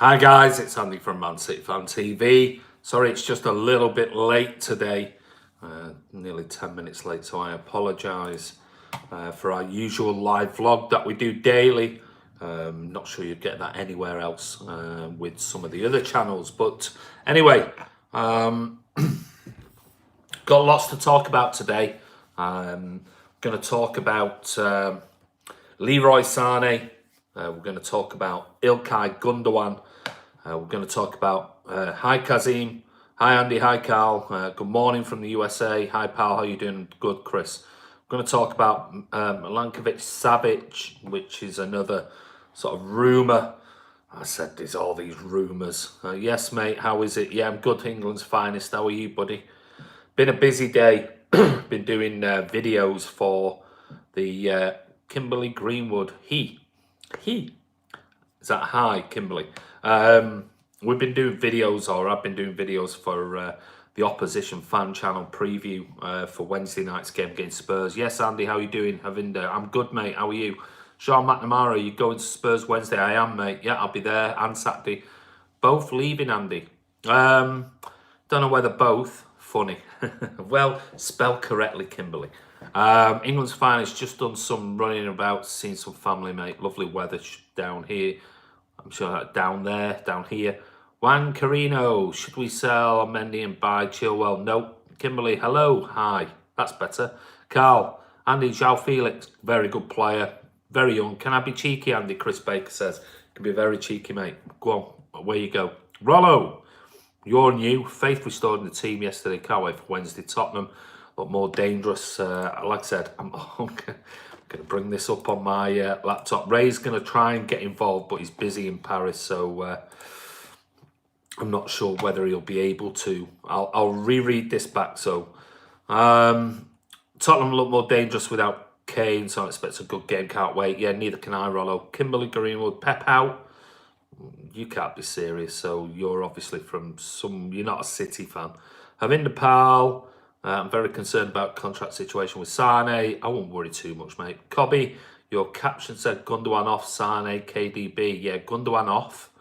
Hi guys, it's Andy from Man City Fan TV. Sorry, it's just a little bit late today, nearly 10 minutes late, so I apologise for our usual live vlog that we do daily. Not sure you'd get that anywhere else with some of the other channels, but anyway, got lots to talk about today. Going to talk about Leroy Sane. We're going to talk about Ilkay Gundogan. We're going to talk about hi Kazim, hi Andy, hi Carl. Good morning from the USA. Hi pal, how you doing? Good, Chris. We're going to talk about Milankovic Savic, which is another sort of rumour. I said there's all these rumours. Yes, mate. How is it? Yeah, I'm good. England's finest. How are you, buddy? Been a busy day. Been doing videos for the Kimberly Greenwood. He. Is that hi, Kimberly? We've been doing videos, or I've been doing videos for the opposition fan channel preview for Wednesday night's game against Spurs. Yes, Andy, how you doing? Havinder, I'm good, mate. How are you? Sean McNamara, you going to Spurs Wednesday? I am, mate. Yeah, I'll be there. And Saturday. Both leaving, Andy. Don't know whether both. Funny. Well, spelled correctly, Kimberly. England's finest, just done some running about, seen some family, mate. Lovely weather down here. I'm sure that down there, down here. Juan Carino, should we sell Mendy and buy Chilwell? No. Kimberly, hello, hi. That's better. Carl, Andy, João Felix, very good player, very young. Can I be cheeky, Andy? Chris Baker says. Can be very cheeky, mate. Go on, away you go. Rollo, you're new. Faith restored in the team yesterday. Can't wait for Wednesday. Tottenham, but more dangerous. Like I said, I'm going to bring this up on my laptop. Ray's going to try and get involved, but he's busy in Paris, so I'm not sure whether he'll be able to. I'll reread this back. So Tottenham look more dangerous without Kane, so I expect a good game. Can't wait. Yeah, neither can I, Rollo. Kimberly Greenwood, Pep out. You can't be serious, so you're obviously from some... You're not a City fan. Havinder Pal, I'm very concerned about contract situation with Sane. I won't worry too much, mate. Cobby, your caption said Gundogan off, Sane, KDB. Yeah, Gundogan off.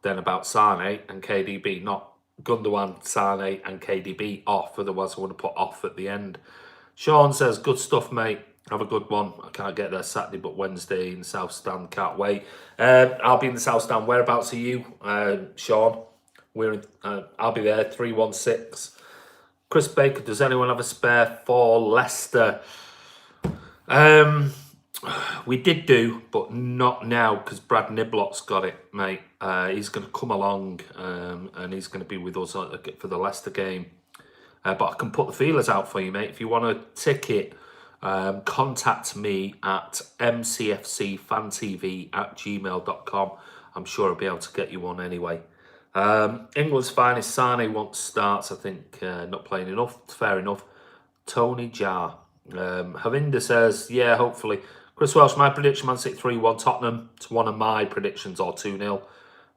Then about Sane and KDB, not Gundogan, Sane and KDB off. Otherwise, I would have put off at the end. Sean says, good stuff, mate. Have a good one. I can't get there Saturday, but Wednesday in the South Stand. Can't wait. I'll be in the South Stand. Whereabouts are you, Sean? I'll be there, 316. Chris Baker, does anyone have a spare for Leicester? We did do, but not now, because Brad Niblock's got it, mate. He's going to come along and he's going to be with us for the Leicester game. But I can put the feelers out for you, mate. If you want a ticket, contact me at mcfcfantv@gmail.com. I'm sure I'll be able to get you one anyway. England's finest, Sane once starts, I think, not playing enough. Fair enough. Tony Jar. Havinder says, yeah, hopefully. Chris Welsh, my prediction, Man City 3-1 Tottenham. It's one of my predictions, or 2-0.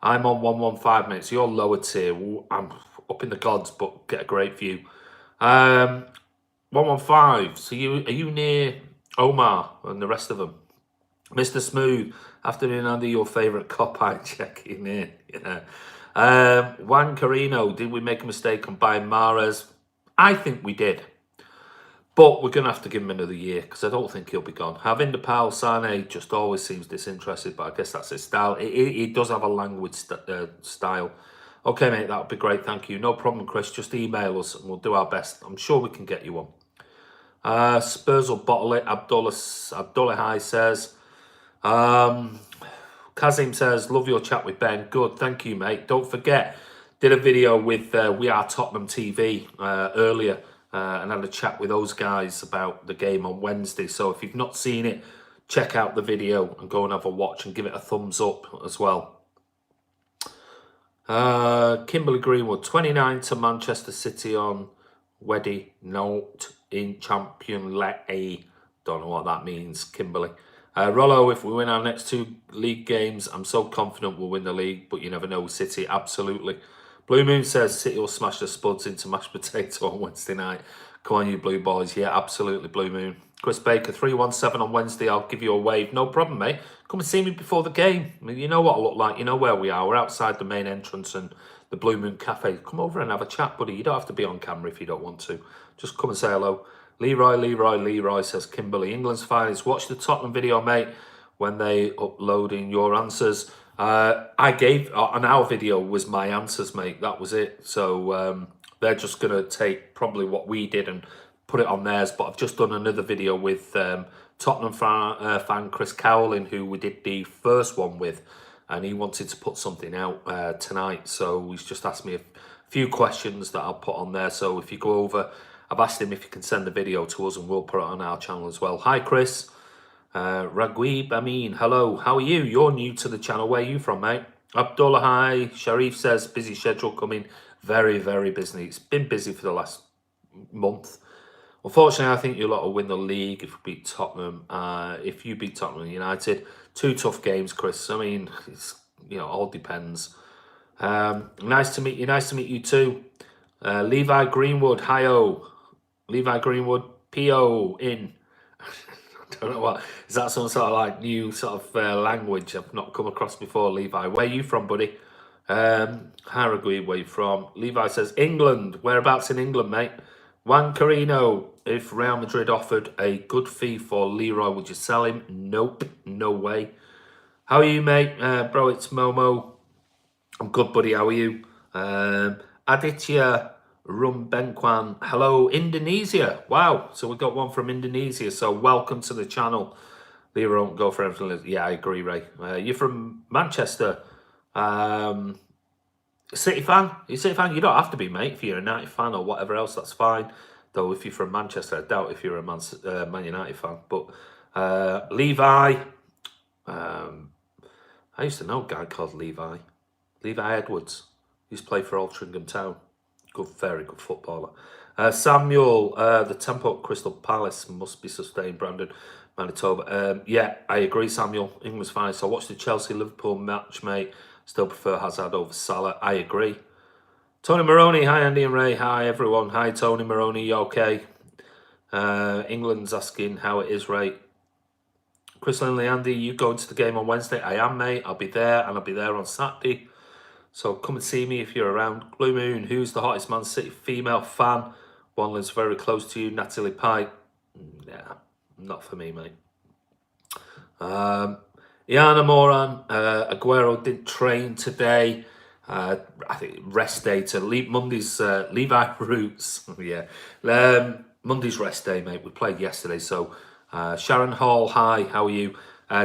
I'm on 115, mate, so you're lower tier. I'm up in the gods, but get a great view. 115, so are you near Omar and the rest of them? Mr. Smooth, afternoon, Andy, your favourite cop-out checking in. Yeah. Juan Carino, did we make a mistake on buying Mahrez? I think we did. But we're going to have to give him another year, because I don't think he'll be gone. Having the pal, Sane just always seems disinterested, but I guess that's his style. He does have a language style. Okay, mate, that would be great. Thank you. No problem, Chris. Just email us and we'll do our best. I'm sure we can get you one. Spurs will bottle it. Abdullah High says. Kazim says, love your chat with Ben. Good. Thank you, mate. Don't forget, did a video with We Are Tottenham TV earlier. And had a chat with those guys about the game on Wednesday. So if you've not seen it, check out the video and go and have a watch and give it a thumbs up as well. Kimberly Greenwood, 29 to Manchester City on Weddy note in Champion League. Don't know what that means, Kimberly. Rollo, if we win our next 2 league games, I'm so confident we'll win the league, but you never know. City, absolutely. Blue Moon says City will smash the Spuds into mashed potato on Wednesday night. Come on, you Blue Boys. Yeah, absolutely, Blue Moon. Chris Baker, 317 on Wednesday. I'll give you a wave. No problem, mate. Come and see me before the game. I mean, you know what I look like. You know where we are. We're outside the main entrance and the Blue Moon Cafe. Come over and have a chat, buddy. You don't have to be on camera if you don't want to. Just come and say hello. Leroy, says Kimberly. England's finest. Watch the Tottenham video, mate, when they uploading your answers. I gave, on our video was my answers, mate. That was it. So they're just going to take probably what we did and put it on theirs. But I've just done another video with Tottenham fan Chris Cowling, who we did the first one with. And he wanted to put something out tonight. So he's just asked me a few questions that I'll put on there. So if you go over, I've asked him if he can send the video to us and we'll put it on our channel as well. Hi, Chris. Raghib Amin, hello. How are you? You're new to the channel. Where are you from, mate? Abdullah, hi. Sharif says, busy schedule coming. Very, very busy. It's been busy for the last month. Unfortunately, I think you'll lot will win the league if we beat Tottenham. If you beat Tottenham United, 2 tough games, Chris. I mean, it's, you know, all depends. Nice to meet you. Nice to meet you too. Levi Greenwood, hi-o. Levi Greenwood, P.O. in. I don't know what. Is that some sort of like new sort of language I've not come across before, Levi? Where are you from, buddy? Hi, Raghib, where you from? Levi says, England. Whereabouts in England, mate? Juan Carino, if Real Madrid offered a good fee for Leroy, would you sell him? Nope, no way. How are you, mate? Bro, it's Momo. I'm good, buddy. How are you? Aditya Rumbenkwan. Hello, Indonesia. Wow. So we got one from Indonesia. So welcome to the channel. Leroy won't go for everything. Yeah, I agree, Ray. You're from Manchester. City fan? You're a City fan? You don't have to be, mate. If you're a United fan or whatever else, that's fine. Though if you're from Manchester, I doubt if you're a Man United fan. But Levi, I used to know a guy called Levi Edwards. He used to play for Altrincham Town. Good, very good footballer. Samuel, the tempo at Crystal Palace must be sustained. Brandon, Manitoba. Yeah, I agree, Samuel. England's fine. So I watched the Chelsea-Liverpool match, mate. Still prefer Hazard over Salah. I agree. Tony Maroney, hi Andy and Ray. Hi everyone. Hi Tony Maroney, you okay? England's asking how it is, Ray. Chris Lindley, Andy, you going to the game on Wednesday? I am, mate. I'll be there, and I'll be there on Saturday. So come and see me if you're around. Blue Moon, who's the hottest Man City female fan? One lives very close to you, Natalie Pike. Nah, not for me, mate. Iana Moran, Aguero didn't train today. I think rest day to Monday's Levi Roots. Yeah. Monday's rest day, mate. We played yesterday. So Sharon Hall, hi, how are you?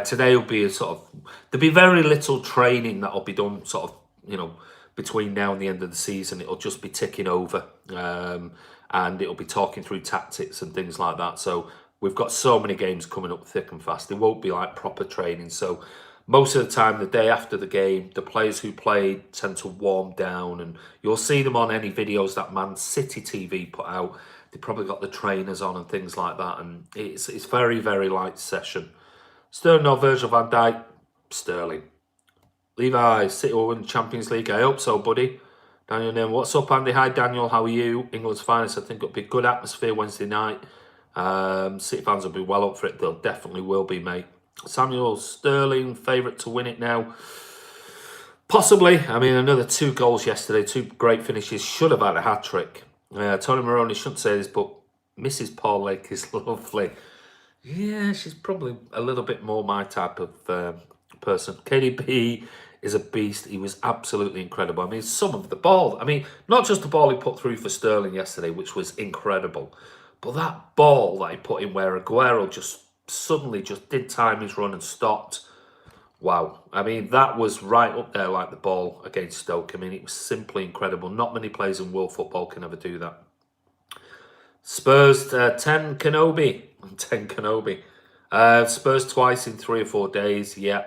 Today will be a sort of, there'll be very little training that'll be done sort of, you know, between now and the end of the season. It'll just be ticking over. And it'll be talking through tactics and things like that. So we've got so many games coming up thick and fast. It won't be like proper training. So most of the time, the day after the game, the players who played tend to warm down. And you'll see them on any videos that Man City TV put out. They probably got the trainers on and things like that. And it's very, very light session. Sterling or Virgil van Dijk? Sterling. Levi, City will win the Champions League. I hope so, buddy. Daniel Name, what's up, Andy? Hi, Daniel. How are you? England's finest. I think it'll be a good atmosphere Wednesday night. City fans will be well up for it. They'll definitely will be, mate. Samuel Sterling, favourite to win it now. Possibly. I mean, another 2 goals yesterday. 2 great finishes. Should have had a hat-trick. Tony Maroney shouldn't say this, but Mrs. Paul Lake is lovely. Yeah, she's probably a little bit more my type of person. KDB is a beast. He was absolutely incredible. I mean, some of the ball. I mean, not just the ball he put through for Sterling yesterday, which was incredible, but that ball that he put in where Aguero just suddenly just did time his run and stopped. Wow. I mean, that was right up there like the ball against Stoke. I mean, it was simply incredible. Not many players in world football can ever do that. Spurs, 10 Kenobi. 10 Kenobi. Spurs twice in 3 or 4 days. Yeah.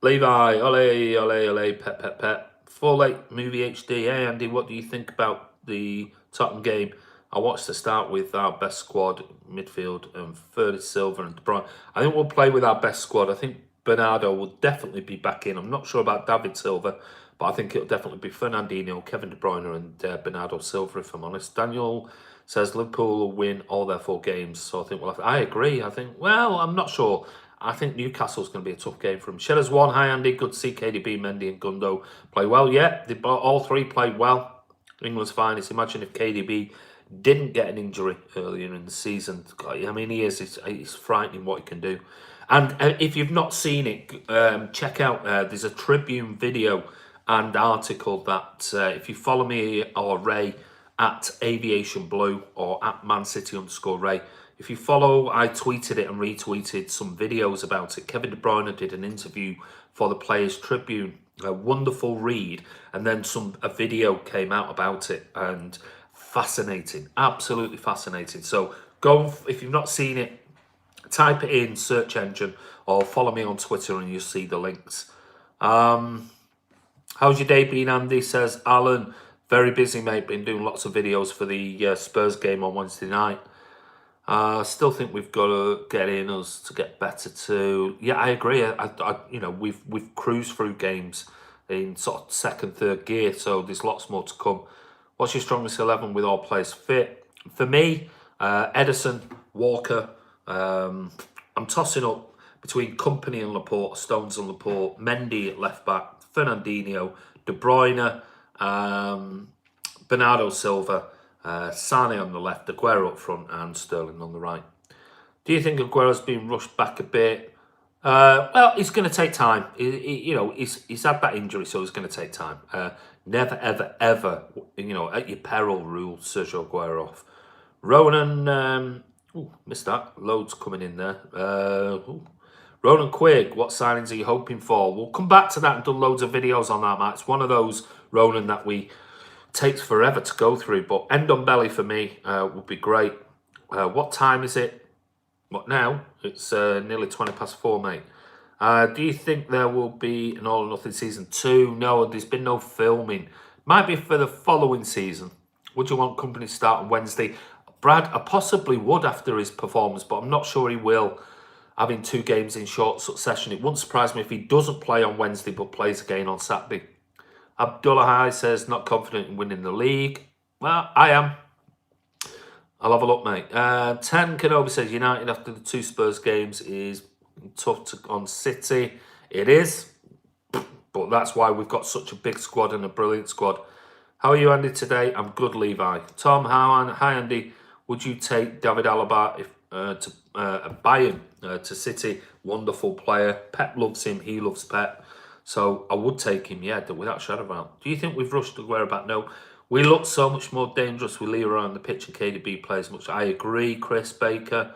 Levi, ole, pet. 4 late movie HD. Hey, Andy, what do you think about the Tottenham game? I watched the start with our best squad, midfield, and Ferdy Silva and De Bruyne. I think we'll play with our best squad. I think Bernardo will definitely be back in. I'm not sure about David Silva, but I think it'll definitely be Fernandinho, Kevin De Bruyne, and Bernardo Silva, if I'm honest. Daniel says Liverpool will win all their 4 games. So I think I agree. I think, well, I'm not sure. I think Newcastle's going to be a tough game for him. Shedder's 1. Hi, Andy. Good to see KDB, Mendy and Gundo play well. Yeah, all 3 played well. England's finest. Imagine if KDB didn't get an injury earlier in the season. I mean, it's frightening what he can do. And if you've not seen it, check out, there's a Tribune video and article that if you follow me or Ray at Aviation Blue or at Man City _Ray, if you follow, I tweeted it and retweeted some videos about it. Kevin De Bruyne did an interview for the Players Tribune, a wonderful read, and then a video came out about it, and fascinating, absolutely fascinating. So go, if you've not seen it, type it in search engine or follow me on Twitter and you'll see the links. How's your day been, Andy? Says Alan. Very busy, mate. Been doing lots of videos for the Spurs game on Wednesday night. Still think we've got to get in us to get better too. Yeah, I agree. You know, we've cruised through games in sort of 2nd, 3rd gear, so there's lots more to come. What's your strongest 11 with all players fit? For me, Edison, Walker. I'm tossing up between Company and Laporte, Stones and Laporte, Mendy at left back, Fernandinho, De Bruyne, Bernardo Silva, Sane on the left, Aguero up front, and Sterling on the right. Do you think Aguero's been rushed back a bit? Well, it's going to take time. You know, he's had that injury, so it's going to take time. Never, ever, ever, you know, at your peril, rule Sergio Aguero off. Ronan, missed that. Loads coming in there. Ronan Quigg, what signings are you hoping for? We'll come back to that and done loads of videos on that, Matt. It's one of those, Ronan, that takes forever to go through. But End on Belly for me would be great. What time is it? What now? It's nearly 4:20, mate. Do you think there will be an All or Nothing season 2? No, there's been no filming. Might be for the following season. Would you want Company to start on Wednesday? Brad, I possibly would after his performance, but I'm not sure he will. Having 2 games in short succession, it wouldn't surprise me if he doesn't play on Wednesday but plays again on Saturday. Abdullah High says, not confident in winning the league. Well, I am. I'll have a look, mate. 10 Kenobi says, United after the 2 Spurs games is tough on City. It is, but that's why we've got such a big squad and a brilliant squad. How are you, Andy, today? I'm good, Levi. Tom, hi, Andy. Would you take David Alaba to Bayern to City? Wonderful player. Pep loves him. He loves Pep. So I would take him, yeah, without a shadow of a doubt. Do you think we've rushed Aguero back? No. We look so much more dangerous with Leroy on the pitch and KDB plays much. I agree, Chris Baker.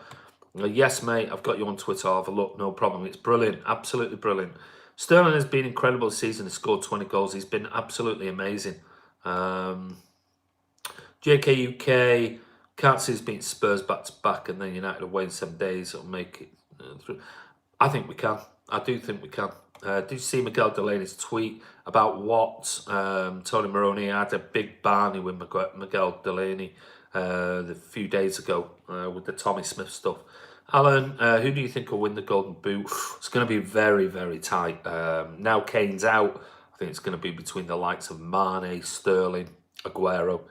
Yes, mate, I've got you on Twitter. I'll have a look, no problem. It's brilliant, absolutely brilliant. Sterling has been incredible this season. He's scored 20 goals. He's been absolutely amazing. JKUK, can't see us beating Spurs back to back and then United away in 7 days. It'll make it through. I think we can. I do think we can. Did you see Miguel Delaney's tweet about what Tony Maroney had a big barney with Miguel Delaney a few days ago with the Tommy Smith stuff? Alan, who do you think will win the Golden Boot? It's going to be very, very tight. Now Kane's out, I think it's going to be between the likes of Mane, Sterling, Aguero.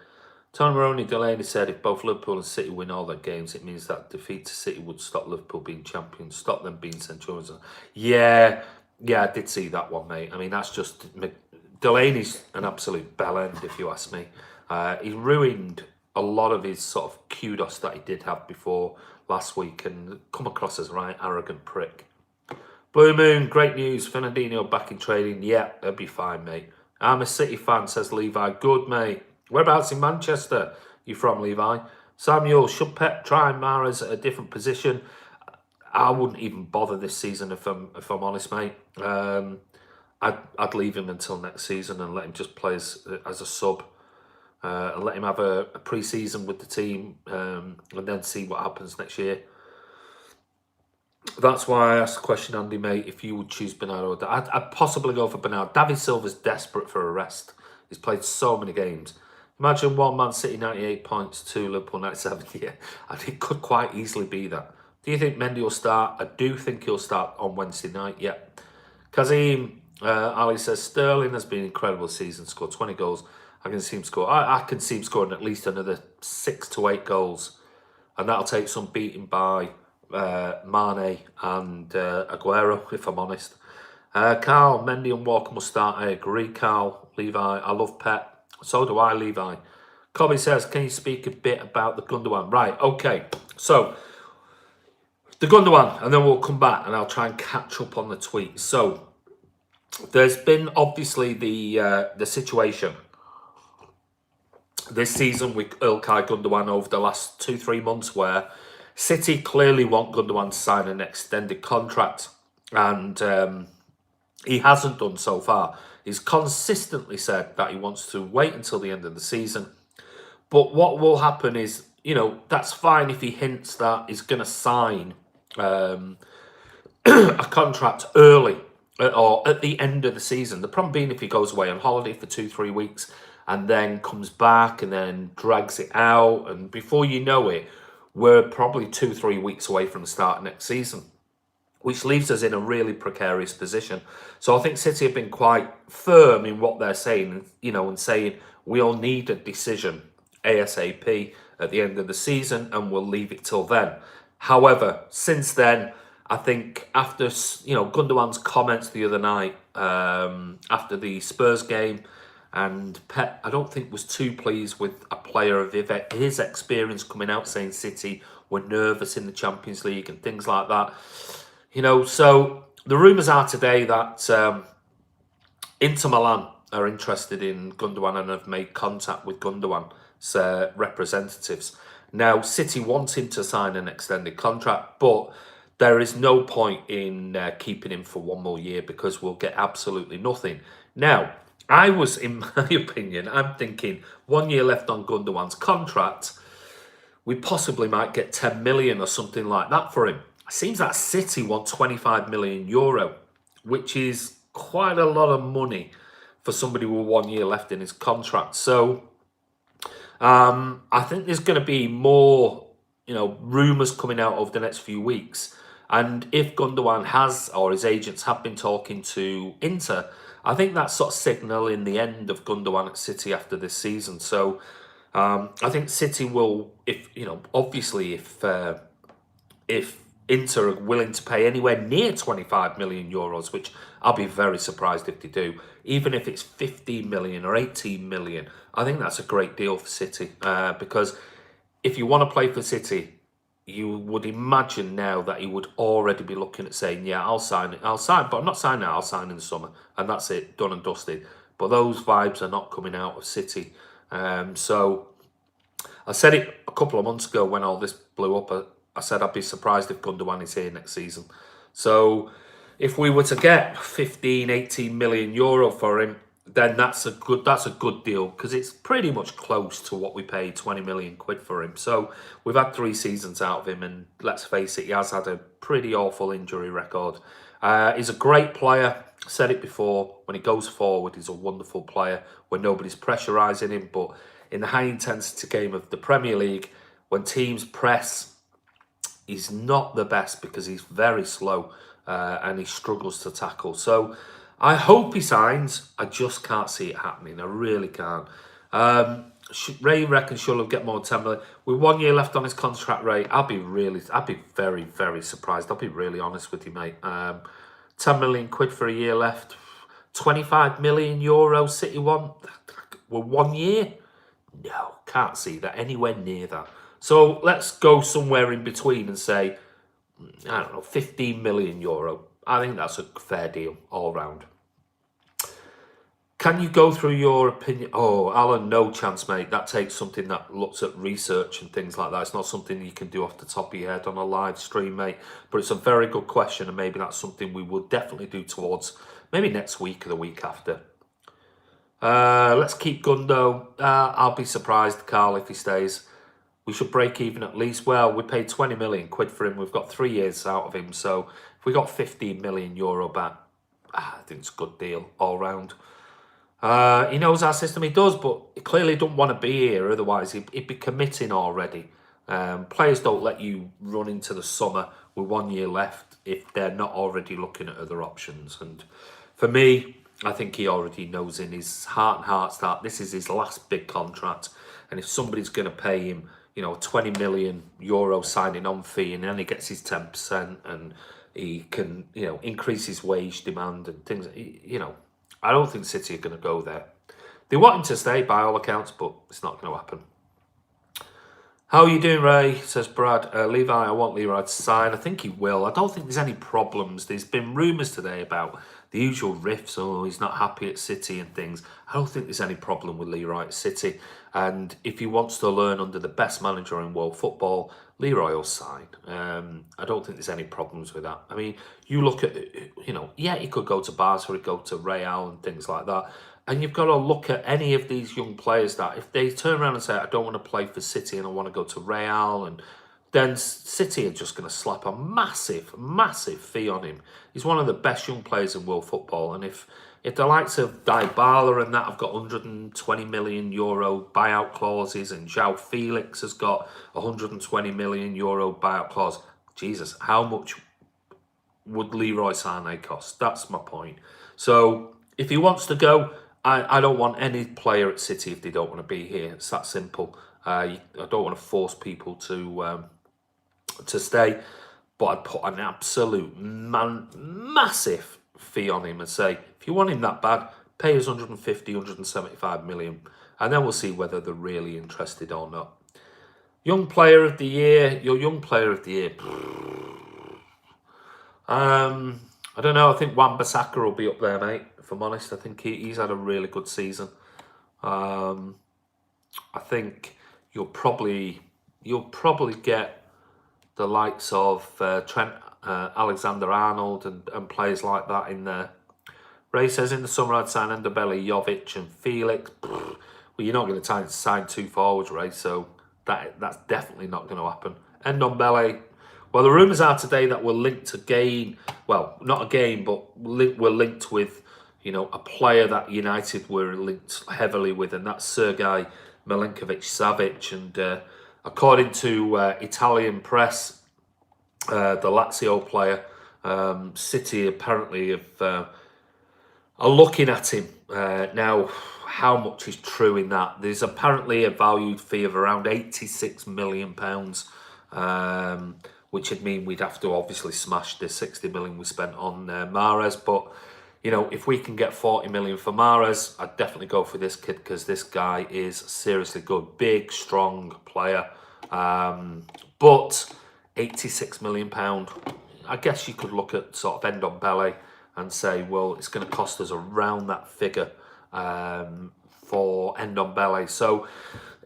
Tony Maroney Delaney said if both Liverpool and City win all their games, it means that defeat to City would stop Liverpool being champions, stop them being Centurions. Yeah, I did see that one, mate. I mean, that's just... Delaney's an absolute bellend, if you ask me. He ruined a lot of his sort of kudos that he did have before last week and come across as a right arrogant prick. Blue Moon, great news. Fernandinho back in training. Yeah, they'll be fine, mate. I'm a City fan, says Levi. Good, mate. Whereabouts in Manchester you from, Levi? Samuel, should Pep try Mahrez at a different position? I wouldn't even bother this season if I'm honest, mate. I'd leave him until next season and let him just play as a sub. And let him have a pre-season with the team and then see what happens next year. That's why I asked the question, Andy, mate, if you would choose Bernardo. I'd possibly go for Bernardo. David Silva's desperate for a rest. He's played so many games. Imagine one Man City 98 points, 2 Liverpool 97. Yeah, and it could quite easily be that. Do you think Mendy will start? I do think he'll start on Wednesday night, yeah. Kazim, Ali says, Sterling has been an incredible season, scored 20 goals I can see him score. I can see him scoring at least another 6 to 8 goals, and that'll take some beating by Mane and Aguero, if I'm honest. Carl, Mendy and Walker must start. I agree, Carl. Levi, I love Pep. So do I, Levi. Cobby says, can you speak a bit about the Gundogan? Right, okay. So, the Gundogan, and then we'll come back and I'll try and catch up on the tweets. So, there's been obviously the situation this season with Ilkay Gundogan over the last 2-3 months where City clearly want Gundogan to sign an extended contract, and he hasn't done so far. He's consistently said that he wants to wait until the end of the season. But what will happen is, you know, that's fine if he hints that he's going to sign a contract early or at the end of the season. The problem being if he goes away on holiday for 2-3 weeks and then comes back and then drags it out, and before you know it, we're probably 2-3 weeks away from the start of next season, which leaves us in a really precarious position. So I think City have been quite firm in what they're saying, you know, and saying we'll need a decision ASAP at the end of the season and we'll leave it till then. However, since then, I think after, you know, Gundogan's comments the other night after the Spurs game, and Pep, I don't think was too pleased with a player of his experience coming out saying City were nervous in the Champions League and things like that. You know, so the rumours are today that Inter Milan are interested in Gundogan and have made contact with Gundogan's representatives. Now, City want him to sign an extended contract, but there is no point in keeping him for one more year because we'll get absolutely nothing. Now, I was, in my opinion, I'm thinking 1 year left on Gundogan's contract, we possibly might get 10 million or something like that for him. It seems that City want 25 million euro, which is quite a lot of money for somebody with 1 year left in his contract. So I think there's going to be more, you know, rumours coming out over the next few weeks. And if Gundogan has, or his agents have been talking to Inter, I think that's sort of signalling the end of Gundogan at City after this season. So I think City will, if you know, obviously if Inter are willing to pay anywhere near 25 million euros, which I'll be very surprised if they do, even if it's 15 million or 18 million, I think that's a great deal for City because if you want to play for City, you would imagine now that he would already be looking at saying, yeah, I'll sign it. I'll sign, but I'm not signing now. I'll sign in the summer. And that's it, done and dusted. But those vibes are not coming out of City. So I said it a couple of months ago when all this blew up. I said I'd be surprised if Gundogan is here next season. So if we were to get 15, 18 million euro for him, then that's a good deal because it's pretty much close to what we paid 20 million quid for him. So we've had 3 seasons out of him, and let's face it, he has had a pretty awful injury record. He's a great player. Said it before, when he goes forward, he's a wonderful player when nobody's pressurising him. But in the high intensity game of the Premier League, when teams press, he's not the best because he's very slow and he struggles to tackle. So I hope he signs. I just can't see it happening. I really can't. Ray reckons Shull will get more than 10 million. With 1 year left on his contract, Ray, I'd be very, very surprised. I'll be really honest with you, mate. 10 million quid for a year left. 25 million euro City want. Well, 1 year? No, can't see that anywhere near that. So let's go somewhere in between and say, I don't know, 15 million euro. I think that's a fair deal all round. Can you go through your opinion? Oh, Alan, no chance, mate. That takes something that looks at research and things like that. It's not something you can do off the top of your head on a live stream, mate. But it's a very good question, and maybe that's something we will definitely do towards maybe next week or the week after. Let's keep Gundo. I'll be surprised, Carl, if he stays. We should break even at least. Well, we paid 20 million quid for him. We've got 3 years out of him. So if we got 15 million euro back, I think it's a good deal all round. He knows our system. He does, but he clearly don't want to be here. Otherwise, he'd be committing already. Players don't let you run into the summer with 1 year left if they're not already looking at other options. And for me, I think he already knows in his heart and hearts that this is his last big contract. And if somebody's going to pay him, you know, €20 million signing on fee, and then he gets his 10%, and he can, you know, increase his wage demand and things, you know, I don't think City are going to go there. They want him to stay by all accounts, but it's not going to happen. How are you doing, Ray? Says Brad. Levi, I want Leroy to sign. I think he will. I don't think there's any problems. There's been rumours today about the usual riffs. Oh, he's not happy at City and things. I don't think there's any problem with Leroy at City. And if he wants to learn under the best manager in world football, Leroy will sign. I don't think there's any problems with that. I mean, you look at, you know, yeah, he could go to Barca, he could go to Real and things like that. And you've got to look at any of these young players that if they turn around and say, I don't want to play for City and I want to go to Real, and then City are just going to slap a massive, massive fee on him. He's one of the best young players in world football. And if the likes of Dybala and that have got €120 million buyout clauses, and João Felix has got €120 million buyout clause, Jesus, how much would Leroy Sane cost? That's my point. So if he wants to go, I don't want any player at City if they don't want to be here. It's that simple. I don't want to force people to stay, but I'd put an absolute massive fee on him and say, if you want him that bad, pay us 150, 175 million, and then we'll see whether they're really interested or not. Young player of the year, your young player of the year. I don't know. I think Wan-Bissaka will be up there, mate. If I'm honest, I think he's had a really good season. I think you'll probably get the likes of Trent Alexander-Arnold and players like that in there. Ray says in the summer I'd sign Ndombele, Jovic, and Felix. Well, you're not going to sign two forwards, Ray. So that's definitely not going to happen. Ndombele. Well, the rumours are today that we're linked again. Well, not again, but we're linked with, you know, a player that United were linked heavily with, and that's Sergei Milinkovic-Savic. And according to Italian press, the Lazio player, City apparently are looking at him. Now, how much is true in that? There's apparently a valued fee of around £86 million. Which would mean we'd have to obviously smash the 60 million we spent on Mahrez. But, you know, if we can get 40 million for Mahrez, I'd definitely go for this kid, because this guy is seriously good. Big, strong player. But £86 million, I guess you could look at sort of Ndombele and say, well, it's going to cost us around that figure for Ndombele. So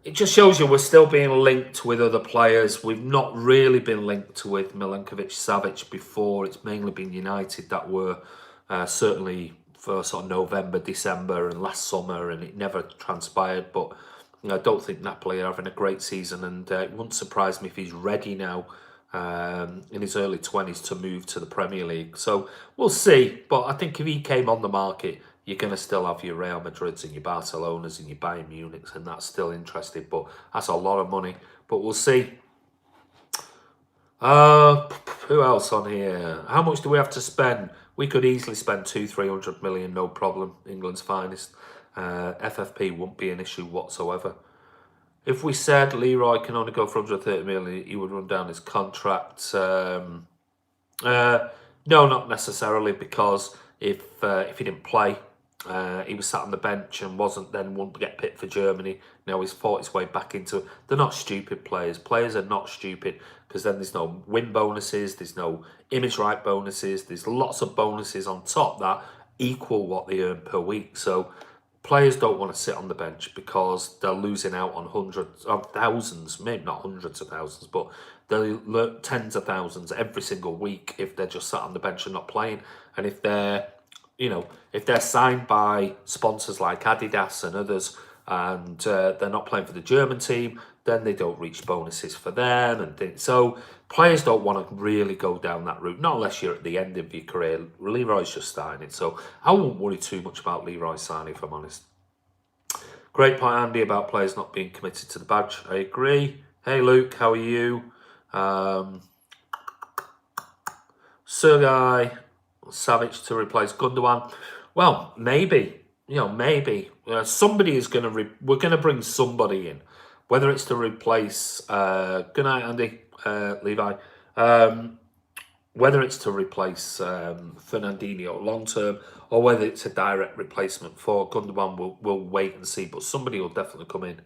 it just shows you we're still being linked with other players. We've not really been linked with Milinkovic-Savic before. It's mainly been United that were certainly for sort of November, December and last summer, and it never transpired. But you know, I don't think Napoli are having a great season, and it wouldn't surprise me if he's ready now in his early 20s to move to the Premier League. So we'll see. But I think if he came on the market, you're going to still have your Real Madrids and your Barcelonas and your Bayern Munichs, and that's still interesting. But that's a lot of money. But we'll see. Who else on here? How much do we have to spend? We could easily spend 200-300 million, no problem. England's finest. FFP won't be an issue whatsoever. If we said Leroy can only go for 130 million, he would run down his contract. No, not necessarily, because if he didn't play, he was sat on the bench and wouldn't get picked for Germany. Now he's fought his way back into it. They're not stupid players. Players are not stupid, because then there's no win bonuses, there's no image right bonuses, there's lots of bonuses on top that equal what they earn per week. So players don't want to sit on the bench, because they're losing out on hundreds of thousands, maybe not hundreds of thousands, but they'll learn tens of thousands every single week if they're just sat on the bench and not playing. And if they're, you know, if they're signed by sponsors like Adidas and others, and they're not playing for the German team, then they don't reach bonuses for them. And things. So players don't want to really go down that route, not unless you're at the end of your career. Leroy's just starting it, so I won't worry too much about Leroy Sane, if I'm honest. Great point, Andy, about players not being committed to the badge. I agree. Hey, Luke, how are you? Sergei Savic to replace Gundogan. Well, maybe. Maybe. Somebody is going to... we're going to bring somebody in. Whether it's to replace... good night, Andy. Levi. Whether it's to replace Fernandinho long-term or whether it's a direct replacement for Gundogan, we'll wait and see. But somebody will definitely come in.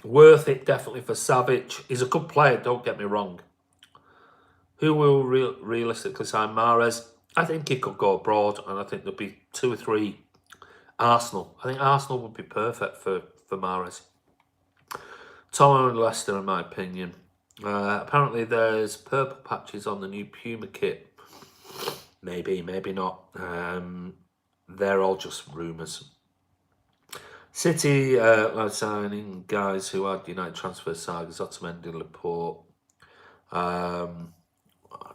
Worth it, definitely, for Savic. He's a good player, don't get me wrong. Who will realistically sign Mahrez? I think he could go abroad, and I think there'll be 2 or 3 Arsenal. I think Arsenal would be perfect for Mahrez. Tottenham and Leicester, in my opinion. Apparently, there's purple patches on the new Puma kit. Maybe, maybe not. They're all just rumours. City signing guys who had United transfer sagas, Otamendi, Laporte.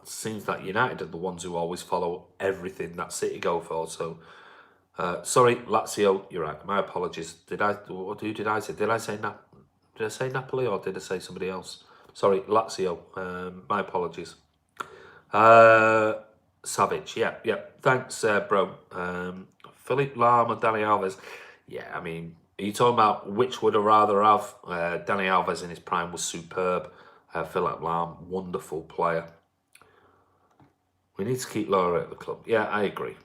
Seems like United are the ones who always follow everything that City go for. So, sorry, Lazio, you're right. My apologies. Who did I say? Did I say Napoli or did I say somebody else? Sorry, Lazio. My apologies. Savic, yeah. Thanks, bro. Philippe Lahm and Dani Alves. Yeah, I mean, are you talking about which would I rather have? Dani Alves in his prime was superb. Philippe Lahm, wonderful player. We need to keep Leroy at the club. Yeah, I agree.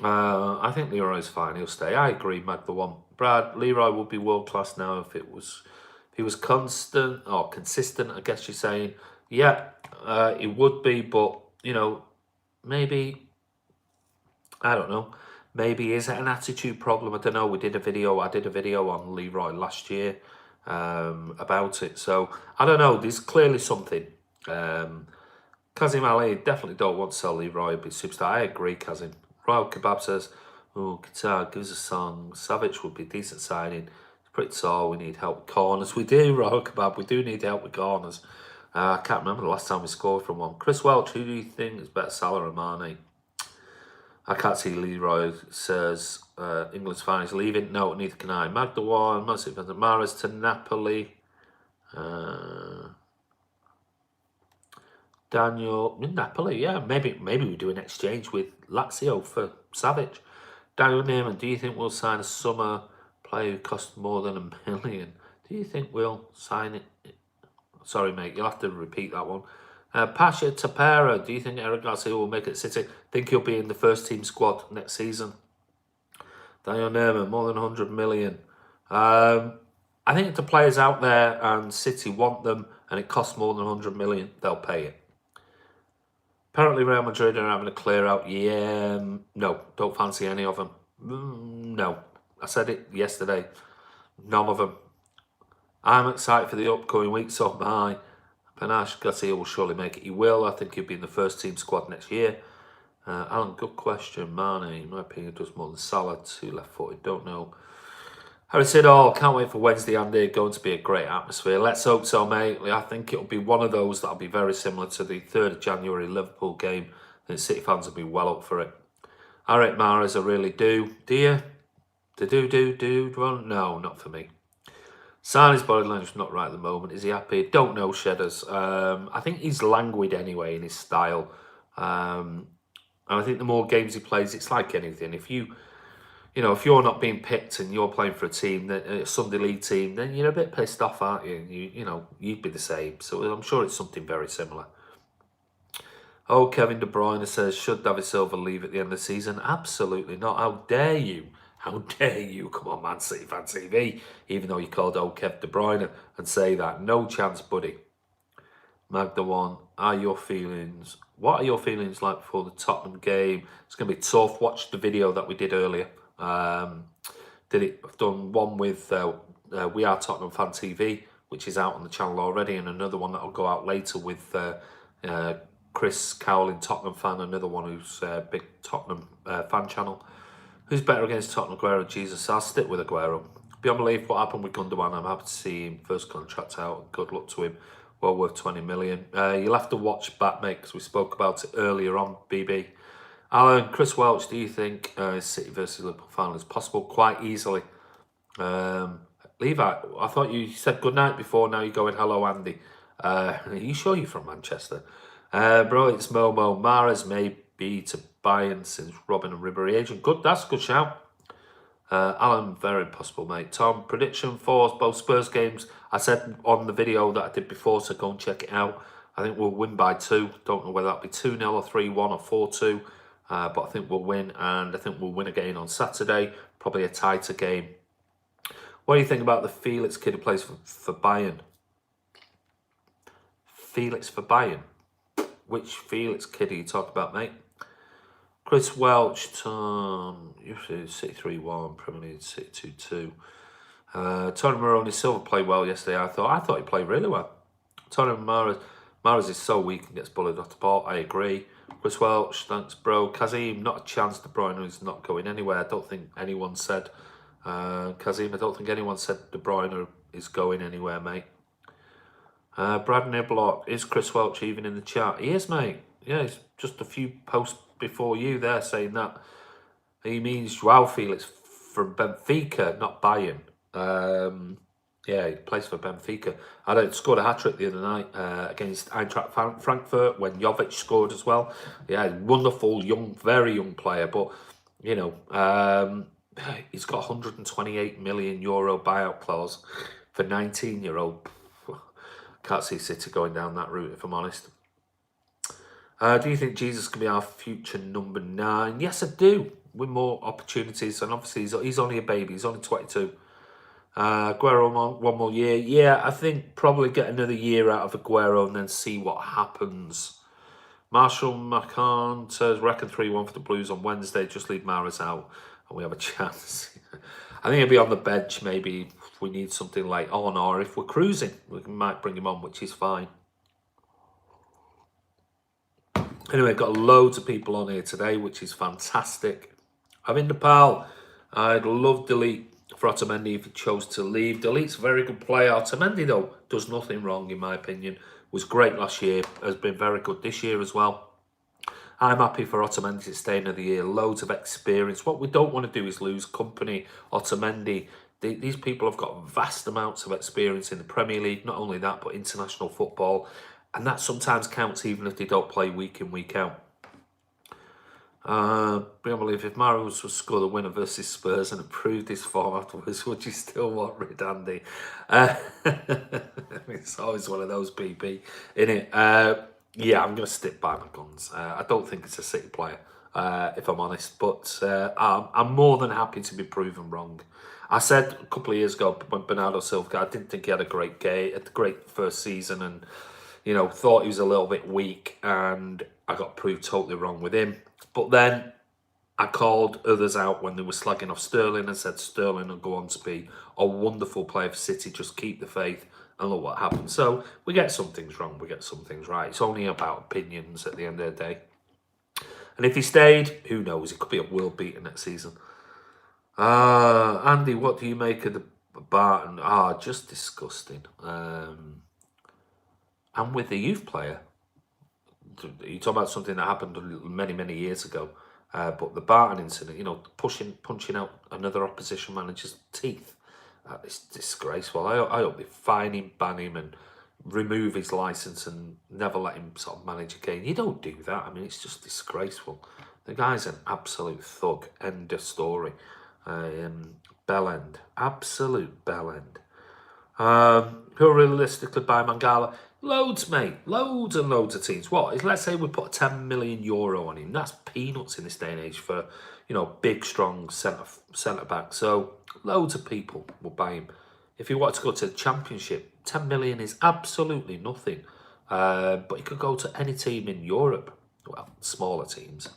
I think Leroy's fine. He'll stay. I agree, Mag the one. Brad, Leroy would be world class now if he was constant or consistent, I guess you're saying. Yeah, it would be, but maybe, I don't know. Maybe is it an attitude problem? I don't know. I did a video on Leroy last year about it. So I don't know. There's clearly something. Kazim Ali, definitely don't want to sell Leroy, but superstar. I agree, Kazim. Royal Kebab says, oh, guitar, give us a song. Savic would be a decent signing. It's pretty tall. We need help with corners. We do, Royal Kebab. We do need help with corners. I can't remember the last time we scored from one. Chris Welch, who do you think is better, Salah or Mane? I can't see Leroy says England's fine is leaving. No, neither can I. Magda one, massive Mahrez to Napoli. Daniel Napoli, yeah, maybe we do an exchange with Lazio for Savic. Daniel Neyman, do you think we'll sign a summer player who costs more than $1 million? Do you think we'll sign it? Sorry, mate, you'll have to repeat that one. Pasha Tapera, do you think Eric Garcia will make it City? Think he'll be in the first team squad next season? Daniel Neyman, more than 100 million. I think if the players out there and City want them and it costs more than 100 million, they'll pay it. Apparently Real Madrid are having a clear out. Yeah, no, don't fancy any of them. No, I said it yesterday. None of them. I'm excited for the upcoming week, so am I. Panache Garcia will surely make it. He will. I think he'll be in the first team squad next year. Alan, good question. Mane, in my opinion, does more than Salah. 2 left-footed. Don't know. Harry said, can't wait for Wednesday, Andy. Going to be a great atmosphere. Let's hope so, mate. I think it'll be one of those that'll be very similar to the 3rd of January Liverpool game. I think City fans will be well up for it. I rate Mahrez, I really do. Do you? No, not for me. Sane's body language is not right at the moment. Is he happy? Don't know, Shedders. I think he's languid anyway in his style. And I think the more games he plays, it's like anything. If if you're not being picked and you're playing for a team, a Sunday League team, then you're a bit pissed off, aren't you? You'd be the same. So I'm sure it's something very similar. Oh, Kevin De Bruyne says, should David Silva leave at the end of the season? Absolutely not. How dare you? How dare you come on Man City Fan TV, even though you called old Kev De Bruyne, and say that? No chance, buddy. Magda one, what are your feelings like before the Tottenham game? It's going to be tough. Watch the video that we did earlier. I've done one with We Are Tottenham Fan TV, which is out on the channel already, and another one that will go out later with Chris Cowling, Tottenham fan, another one who's a big Tottenham fan channel. Who's better against Tottenham, Aguero or Jesus? I'll stick with Aguero. Beyond belief what happened with Gundogan. I'm happy to see him first contract out. Good luck to him. Well worth 20 million. You'll have to watch back, mate, because we spoke about it earlier on, BB. Alan, Chris Welch, do you think City versus Liverpool final is possible? Quite easily. Levi, I thought you said good night before. Now you're going hello, Andy. Are you sure you're from Manchester? Bro, it's Momo. Mahrez may be to Bayern since Robin and Ribéry agent. Good, that's a good shout. Alan, very possible, mate. Tom, prediction for both Spurs games. I said on the video that I did before, so go and check it out. I think we'll win by 2. Don't know whether that'll be 2-0 or 3-1 or 4-2. But I think we'll win, and I think we'll win again on Saturday. Probably a tighter game. What do you think about the Felix kid who plays for Bayern? Felix for Bayern? Which Felix kid are you talking about, mate? Chris Welch, Tom, usually City 3-1, Premier League City 2-2. Tony Maroney Silva played well yesterday. I thought he played really well. Tony Mahrez is so weak and gets bullied off the ball. I agree. Chris Welch, thanks, bro. Kazim, not a chance. De Bruyne is not going anywhere. I don't think anyone said. Kazim, I don't think anyone said De Bruyne is going anywhere, mate. Brad Niblock, is Chris Welch even in the chat? He is, mate. Yeah, he's just a few posts before you there saying that. He means Joao Felix from Benfica, not Bayern. Yeah, he plays for Benfica. I scored a hat-trick the other night against Eintracht Frankfurt when Jovic scored as well. Yeah, wonderful, very young player. But, you know, he's got €128 million buyout clause for 19-year-old. Can't see City going down that route, if I'm honest. Do you think Jesus can be our future number 9? Yes, I do. With more opportunities, and obviously he's only a baby. He's only 22. Aguero one more year. Yeah, I think probably get another year out of Aguero and then see what happens. Marshall McCann says, reckon 3-1 for the Blues on Wednesday. Just leave Mahrez out and we have a chance. I think he'll be on the bench maybe if we need something late on, or if we're cruising, we might bring him on, which is fine. Anyway, got loads of people on here today, which is fantastic. I'm in Nepal. I'd love Delete for Otamendi if he chose to leave. Delete's a very good player. Otamendi, though, does nothing wrong, in my opinion. Was great last year. Has been very good this year as well. I'm happy for Otamendi to stay another year. Loads of experience. What we don't want to do is lose company. Otamendi, these people have got vast amounts of experience in the Premier League. Not only that, but international football. And that sometimes counts even if they don't play week in, week out. I believe if Mahrez was score the winner versus Spurs and improved his form afterwards, would you still want rid Andy? It's always one of those, PP, innit? Yeah, I'm going to stick by my guns. I don't think it's a City player, if I'm honest. But I'm more than happy to be proven wrong. I said a couple of years ago when Bernardo Silva, I didn't think he had a great first season, and you know, thought he was a little bit weak, and I got proved totally wrong with him. But then I called others out when they were slagging off Sterling and said Sterling will go on to be a wonderful player for City. Just keep the faith, and look what happened. So we get some things wrong, we get some things right. It's only about opinions at the end of the day. And if he stayed, who knows? It could be a world beater next season. Andy, what do you make of the Barton? Just disgusting. And with the youth player, you talk about something that happened many, many years ago. But the Barton incident, you know, punching out another opposition manager's teeth, it's disgraceful. I hope they fine him, ban him, and remove his licence and never let him sort of manage again. You don't do that. I mean, it's just disgraceful. The guy's an absolute thug. End of story. Bellend. Absolute bellend. Who realistically buy Mangala? Loads, mate. Loads and loads of teams. What? Let's say we put €10 million on him. That's peanuts in this day and age for, you know, big, strong centre back. So loads of people will buy him. If he wanted to go to the Championship, 10 million is absolutely nothing. But he could go to any team in Europe. Well, smaller teams.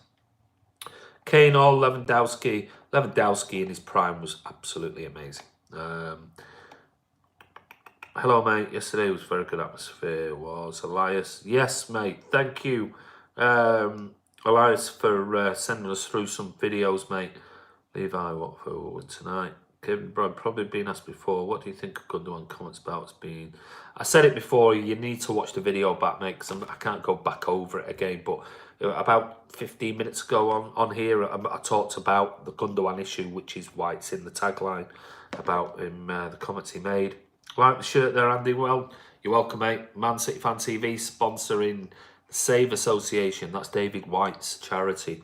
Kane or Lewandowski. Lewandowski in his prime was absolutely amazing. Hello, mate. Yesterday was very good atmosphere. Was Elias? Yes, mate. Thank you, Elias, for sending us through some videos, mate. Levi, what for tonight? Kevin, probably been asked before. What do you think of Gundogan comments about it's been? I said it before. You need to watch the video back, mate, because I can't go back over it again. But about 15 minutes ago on here, I talked about the Gundogan issue, which is why it's in the tagline about him, the comments he made. Like the shirt there, Andy. Well, you're welcome, mate. Man City Fan TV sponsoring Save Association, that's David White's charity,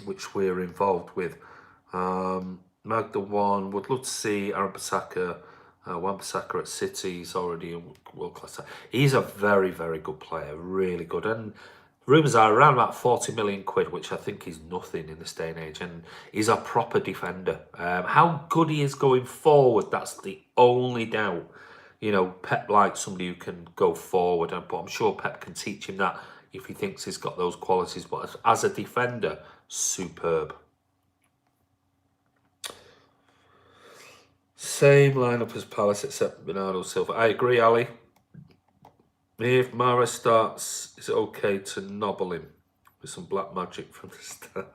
which we're involved with. Magda 1, would love to see Wan-Bissaka at City. He's already in world class. He's a very, very good player, really good. And rumours are around about 40 million quid, which I think is nothing in this day and age. And he's a proper defender. How good he is going forward, that's the only doubt. You know, Pep likes somebody who can go forward, but I'm sure Pep can teach him that if he thinks he's got those qualities. But as a defender, superb. Same lineup as Palace except Bernardo Silva. I agree, Ali. If Mahrez starts, is it okay to nobble him with some black magic from the stars?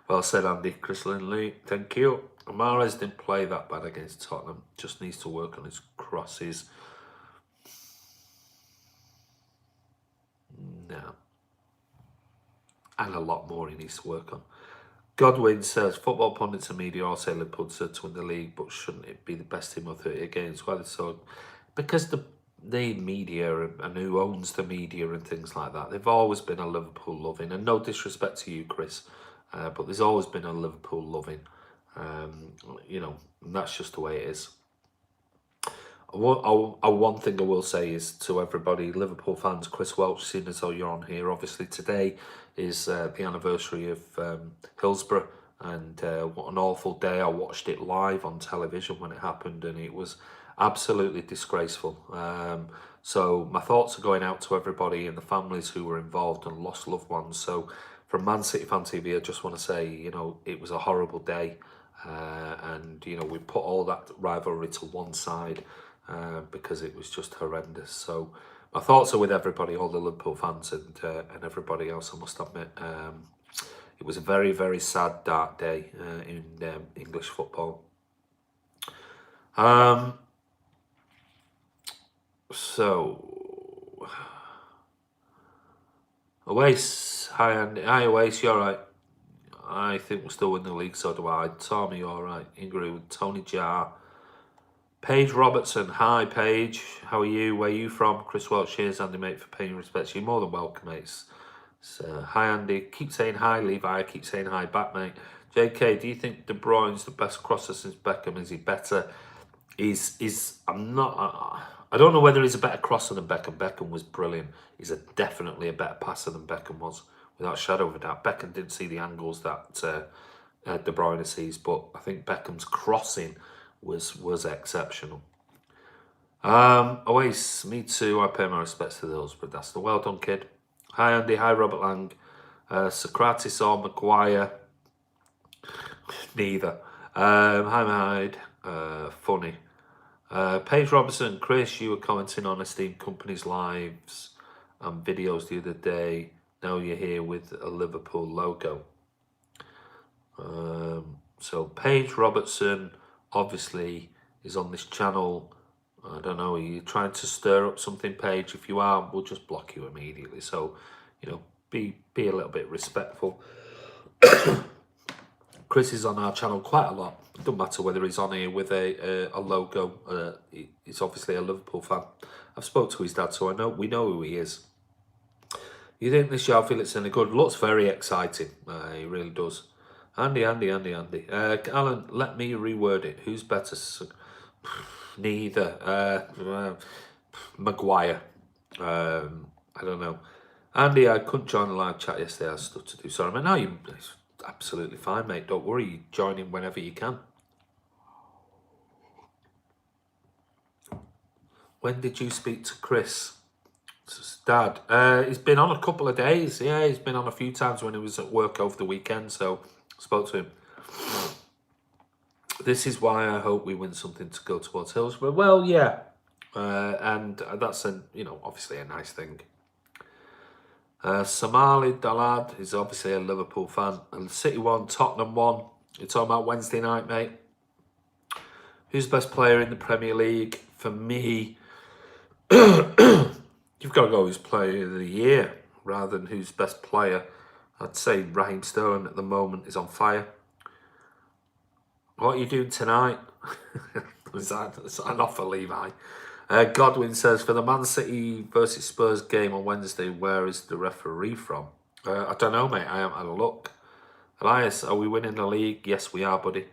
Well said, Andy. Chris Lindley, thank you. Mahrez didn't play that bad against Tottenham. Just needs to work on his crosses. No. And a lot more he needs to work on. Godwin says, football pundits and media all say Liverpool deserve to win the league, but shouldn't it be the best team of 30 games? Well, so because the media and who owns the media and things like that, they've always been a Liverpool loving, and no disrespect to you, Chris, but there's always been a Liverpool loving, you know, and that's just the way it is. One thing I will say is to everybody, Liverpool fans, Chris Welch, seeing as though you're on here, obviously today is the anniversary of Hillsborough, and what an awful day. I watched it live on television when it happened, and it was absolutely disgraceful. So my thoughts are going out to everybody and the families who were involved and lost loved ones. So from Man City Fan TV, I just want to say, you know, it was a horrible day, and you know, we put all that rivalry to one side because it was just horrendous. So my thoughts are with everybody, all the Liverpool fans and everybody else, I must admit. It was a very, very sad, dark day in English football. So, Awais, hi Andy, hi Awais, you alright? I think we'll still win the league, so do I. Tommy, you alright? Ingrid, Tony Jar. Paige Robertson, hi Paige, how are you? Where are you from? Chris Welch, cheers Andy, mate, for paying respects. You're more than welcome, mates. So, hi Andy, keep saying hi Levi, I keep saying hi back, mate. JK, do you think De Bruyne's the best crosser since Beckham? Is he better? I don't know whether he's a better crosser than Beckham. Beckham was brilliant. He's definitely a better passer than Beckham was, without a shadow of a doubt. Beckham didn't see the angles that De Bruyne sees, but I think Beckham's crossing was exceptional. Always, me too. I pay my respects to those, but that's the well done, kid. Hi Andy, hi Robert Lang, Socrates or Maguire. Neither. Hi Hyde, funny. Paige Robertson, Chris, you were commenting on esteemed companies' lives and videos the other day. Now you're here with a Liverpool logo. So Paige Robertson obviously is on this channel. I don't know, are you trying to stir up something, Paige? If you are, we'll just block you immediately. So, you know, be a little bit respectful. Chris is on our channel quite a lot. It doesn't matter whether he's on here with a logo. He's obviously a Liverpool fan. I've spoke to his dad, so we know who he is. You think this João Felix is good? Looks very exciting. He really does. Andy. Alan, let me reword it. Who's better? Neither. Maguire. I don't know. Andy, I couldn't join the live chat yesterday. I had stuff to do. Sorry, man. No, it's absolutely fine, mate. Don't worry. Join in whenever you can. When did you speak to Chris? Dad. He's been on a couple of days. Yeah, he's been on a few times when he was at work over the weekend. So I spoke to him. This is why I hope we win something to go towards Hillsborough. Well, yeah. And that's, obviously a nice thing. Somali Dalad is obviously a Liverpool fan. And City won, Tottenham won. You're talking about Wednesday night, mate. Who's the best player in the Premier League? For me, you've got to go who's player of the year rather than who's best player. I'd say Raheem Sterling at the moment is on fire. What are you doing tonight? Is that an offer, Levi? Godwin says, for the Man City versus Spurs game on Wednesday, where is the referee from? I don't know, mate. I haven't had a look. Elias, are we winning the league? Yes, we are, buddy.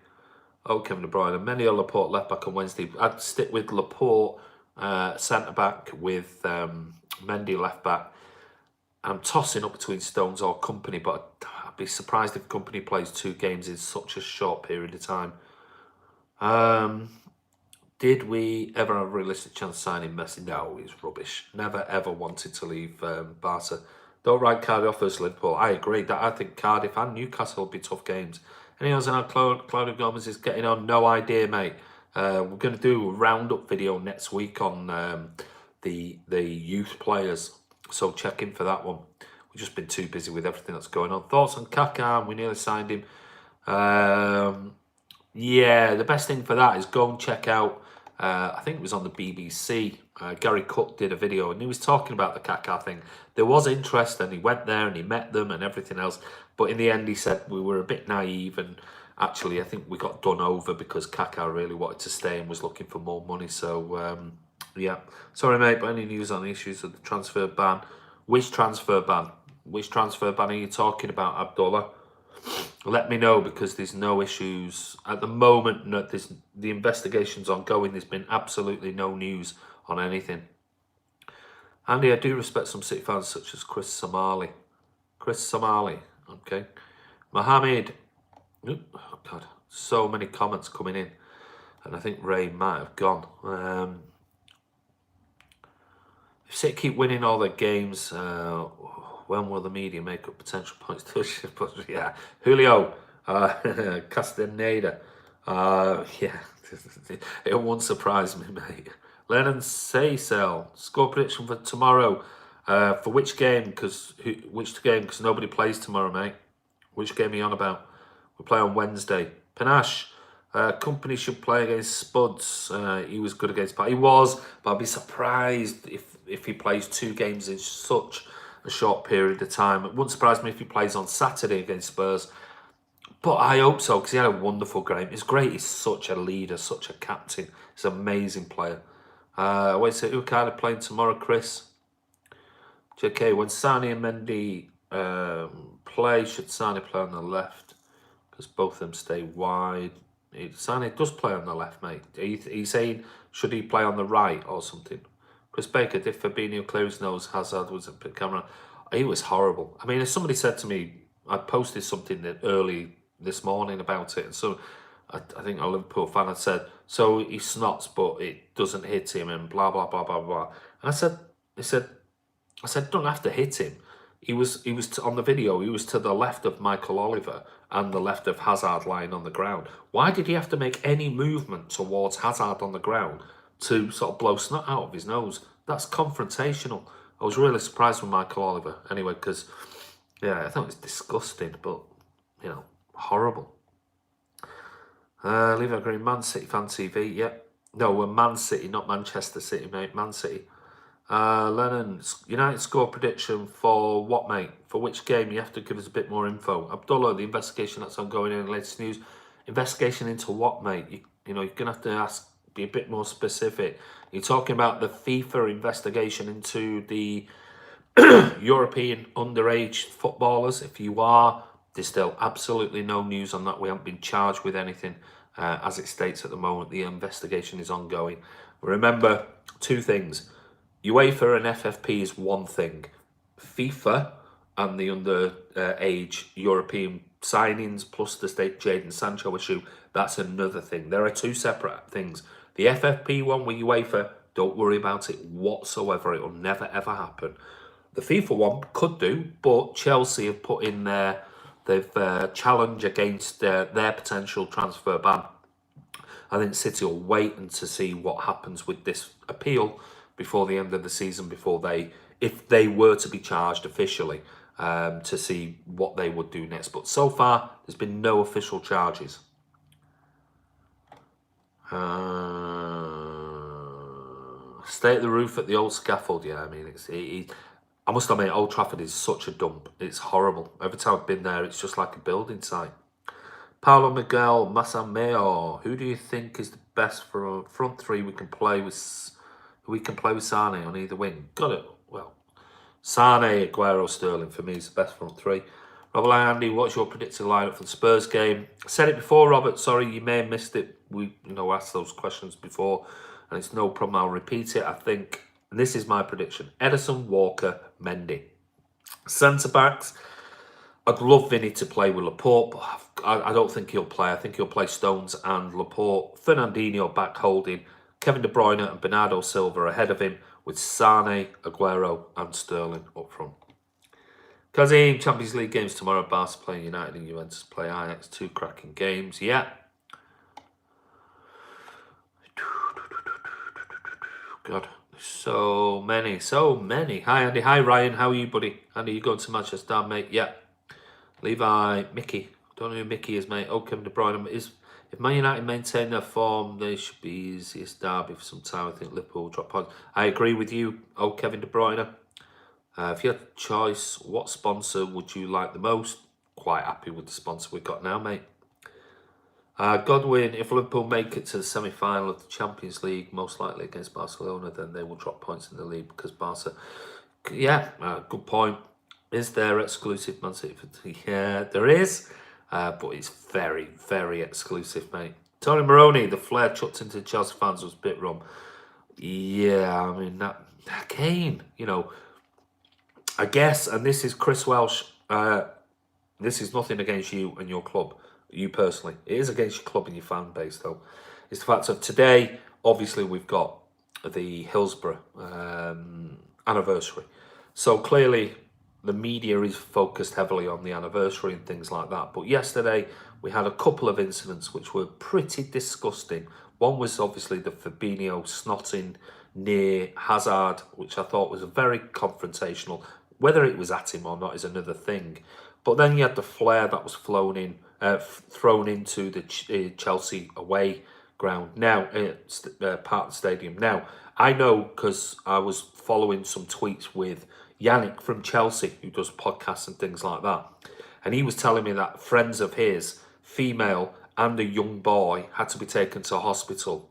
Oh, Kevin De Bruyne. And Mendy or Laporte left back on Wednesday. I'd stick with Laporte centre back with Mendy left back. I'm tossing up between Stones or Company, but I'd be surprised if Company plays 2 games in such a short period of time. Did we ever have a realistic chance of signing Messi? No, he's rubbish. Never ever wanted to leave Barca. Don't write Cardiff versus Liverpool. I agree. That I think Cardiff and Newcastle will be tough games. Anyone else on how Claudio Gomez is getting on? No idea, mate. We're going to do a roundup video next week on the youth players, so check in for that one. We've just been too busy with everything that's going on. Thoughts on Kaká? We nearly signed him. Yeah, the best thing for that is go and check out, I think it was on the BBC, Gary Cook did a video and he was talking about the Kaká thing. There was interest and he went there and he met them and everything else. But in the end, he said we were a bit naive and actually I think we got done over because Kaká really wanted to stay and was looking for more money. So, yeah. Sorry, mate, but any news on the issues of the transfer ban? Which transfer ban? Which transfer ban are you talking about, Abdullah? Let me know, because there's no issues at the moment. No, the investigation's ongoing. There's been absolutely no news on anything. Andy, I do respect some City fans such as Chris Somali. Okay. Mohammed. Oh God, so many comments coming in, and I think Ray might have gone. If City keep winning all their games, when will the media make up potential points to shift? But yeah, Julio, Castaneda, yeah, it won't surprise me, mate. Lennon Saysel, score prediction for tomorrow. For which game? Because nobody plays tomorrow, mate. Which game are you on about? We play on Wednesday. Panache, Company should play against Spuds. He was good against He was, but I'd be surprised if he plays 2 games in such a short period of time. It wouldn't surprise me if he plays on Saturday against Spurs. But I hope so, because he had a wonderful game. It's great. He's such a leader, such a captain. He's an amazing player. Wait, so who kind of playing tomorrow, Chris? JK, when Sane and Mendy play, should Sane play on the left? Because both of them stay wide. Sane does play on the left, mate. Are you saying, should he play on the right or something? Chris Baker, did Fabinho clear his nose? Hazard was at the camera. He was horrible. I mean, if somebody said to me, I posted something that early this morning about it, and so I think a Liverpool fan had said, so he snots, but it doesn't hit him, and blah blah blah blah blah. And I said, don't have to hit him. He was on the video. He was to the left of Michael Oliver and the left of Hazard lying on the ground. Why did he have to make any movement towards Hazard on the ground to sort of blow snot out of his nose? That's confrontational. I was really surprised with Michael Oliver. Anyway, because yeah, I thought it was disgusting, but you know, horrible. Leave a green Man City fan TV. Yeah, no, we're Man City, not Manchester City, mate. Man City. Lennon, United score prediction for what, mate? For which game? You have to give us a bit more info. Abdullah, the investigation that's ongoing in the latest news. Investigation into what, mate? You know, you're going to have to be a bit more specific. You're talking about the FIFA investigation into the European underage footballers. If you are, there's still absolutely no news on that. We haven't been charged with anything. As it states at the moment, the investigation is ongoing. Remember, 2 things. UEFA and FFP is one thing. FIFA and the underage European signings plus the state Jadon Sancho issue, that's another thing. There are 2 separate things. The FFP one with UEFA, don't worry about it whatsoever. It will never ever happen. The FIFA one could do, but Chelsea have put in they've challenged against their potential transfer ban. I think City will wait and to see what happens with this appeal before the end of the season, if they were to be charged officially, to see what they would do next. But so far, there's been no official charges. Stay at the roof at the old scaffold. Yeah, I mean, I must admit, Old Trafford is such a dump. It's horrible. Every time I've been there, it's just like a building site. Paulo Miguel Massameo, who do you think is the best for a front 3 we can play with? We can play with Sane on either wing. Got it. Well, Sane, Aguero, Sterling for me is the best front three. Robert Andy, what's your predicted lineup for the Spurs game? I said it before, Robert. Sorry, you may have missed it. We asked those questions before, and it's no problem. I'll repeat it. I think, and this is my prediction: Ederson, Walker, Mendy. Centre backs. I'd love Vinny to play with Laporte, but I don't think he'll play. I think he'll play Stones and Laporte. Fernandinho back holding. Kevin De Bruyne and Bernardo Silva ahead of him, with Sane, Aguero and Sterling up front. Kazim, Champions League games tomorrow. Barca playing United and Juventus play Ajax. 2 cracking games. Yeah. God, so many. Hi, Andy. Hi, Ryan. How are you, buddy? Andy, you going to Manchester, mate? Yeah. Levi, Mickey. Don't know who Mickey is, mate. Oh, Kevin De Bruyne. If Man United maintain their form, they should be easiest derby for some time. I think Liverpool will drop points. I agree with you. Oh, Kevin De Bruyne. If you had a choice, what sponsor would you like the most? Quite happy with the sponsor we've got now, mate. Godwin, if Liverpool make it to the semi-final of the Champions League, most likely against Barcelona, then they will drop points in the league because Barca... Yeah, good point. Is there exclusive Man City? Yeah, there is. But it's very, very exclusive, mate. Tony Maroney, the flare chucked into Chelsea fans was a bit rum. Yeah, I mean, that again, I guess, and this is Chris Welsh, this is nothing against you and your club, you personally. It is against your club and your fan base, though. It's the fact of today, obviously, we've got the Hillsborough anniversary. So clearly, the media is focused heavily on the anniversary and things like that. But yesterday, we had a couple of incidents which were pretty disgusting. One was obviously the Fabinho snotting near Hazard, which I thought was very confrontational. Whether it was at him or not is another thing. But then you had the flare that was thrown into the Chelsea away ground, now part of the stadium. Now, I know because I was following some tweets with Yannick from Chelsea, who does podcasts and things like that. And he was telling me that friends of his, female and a young boy, had to be taken to hospital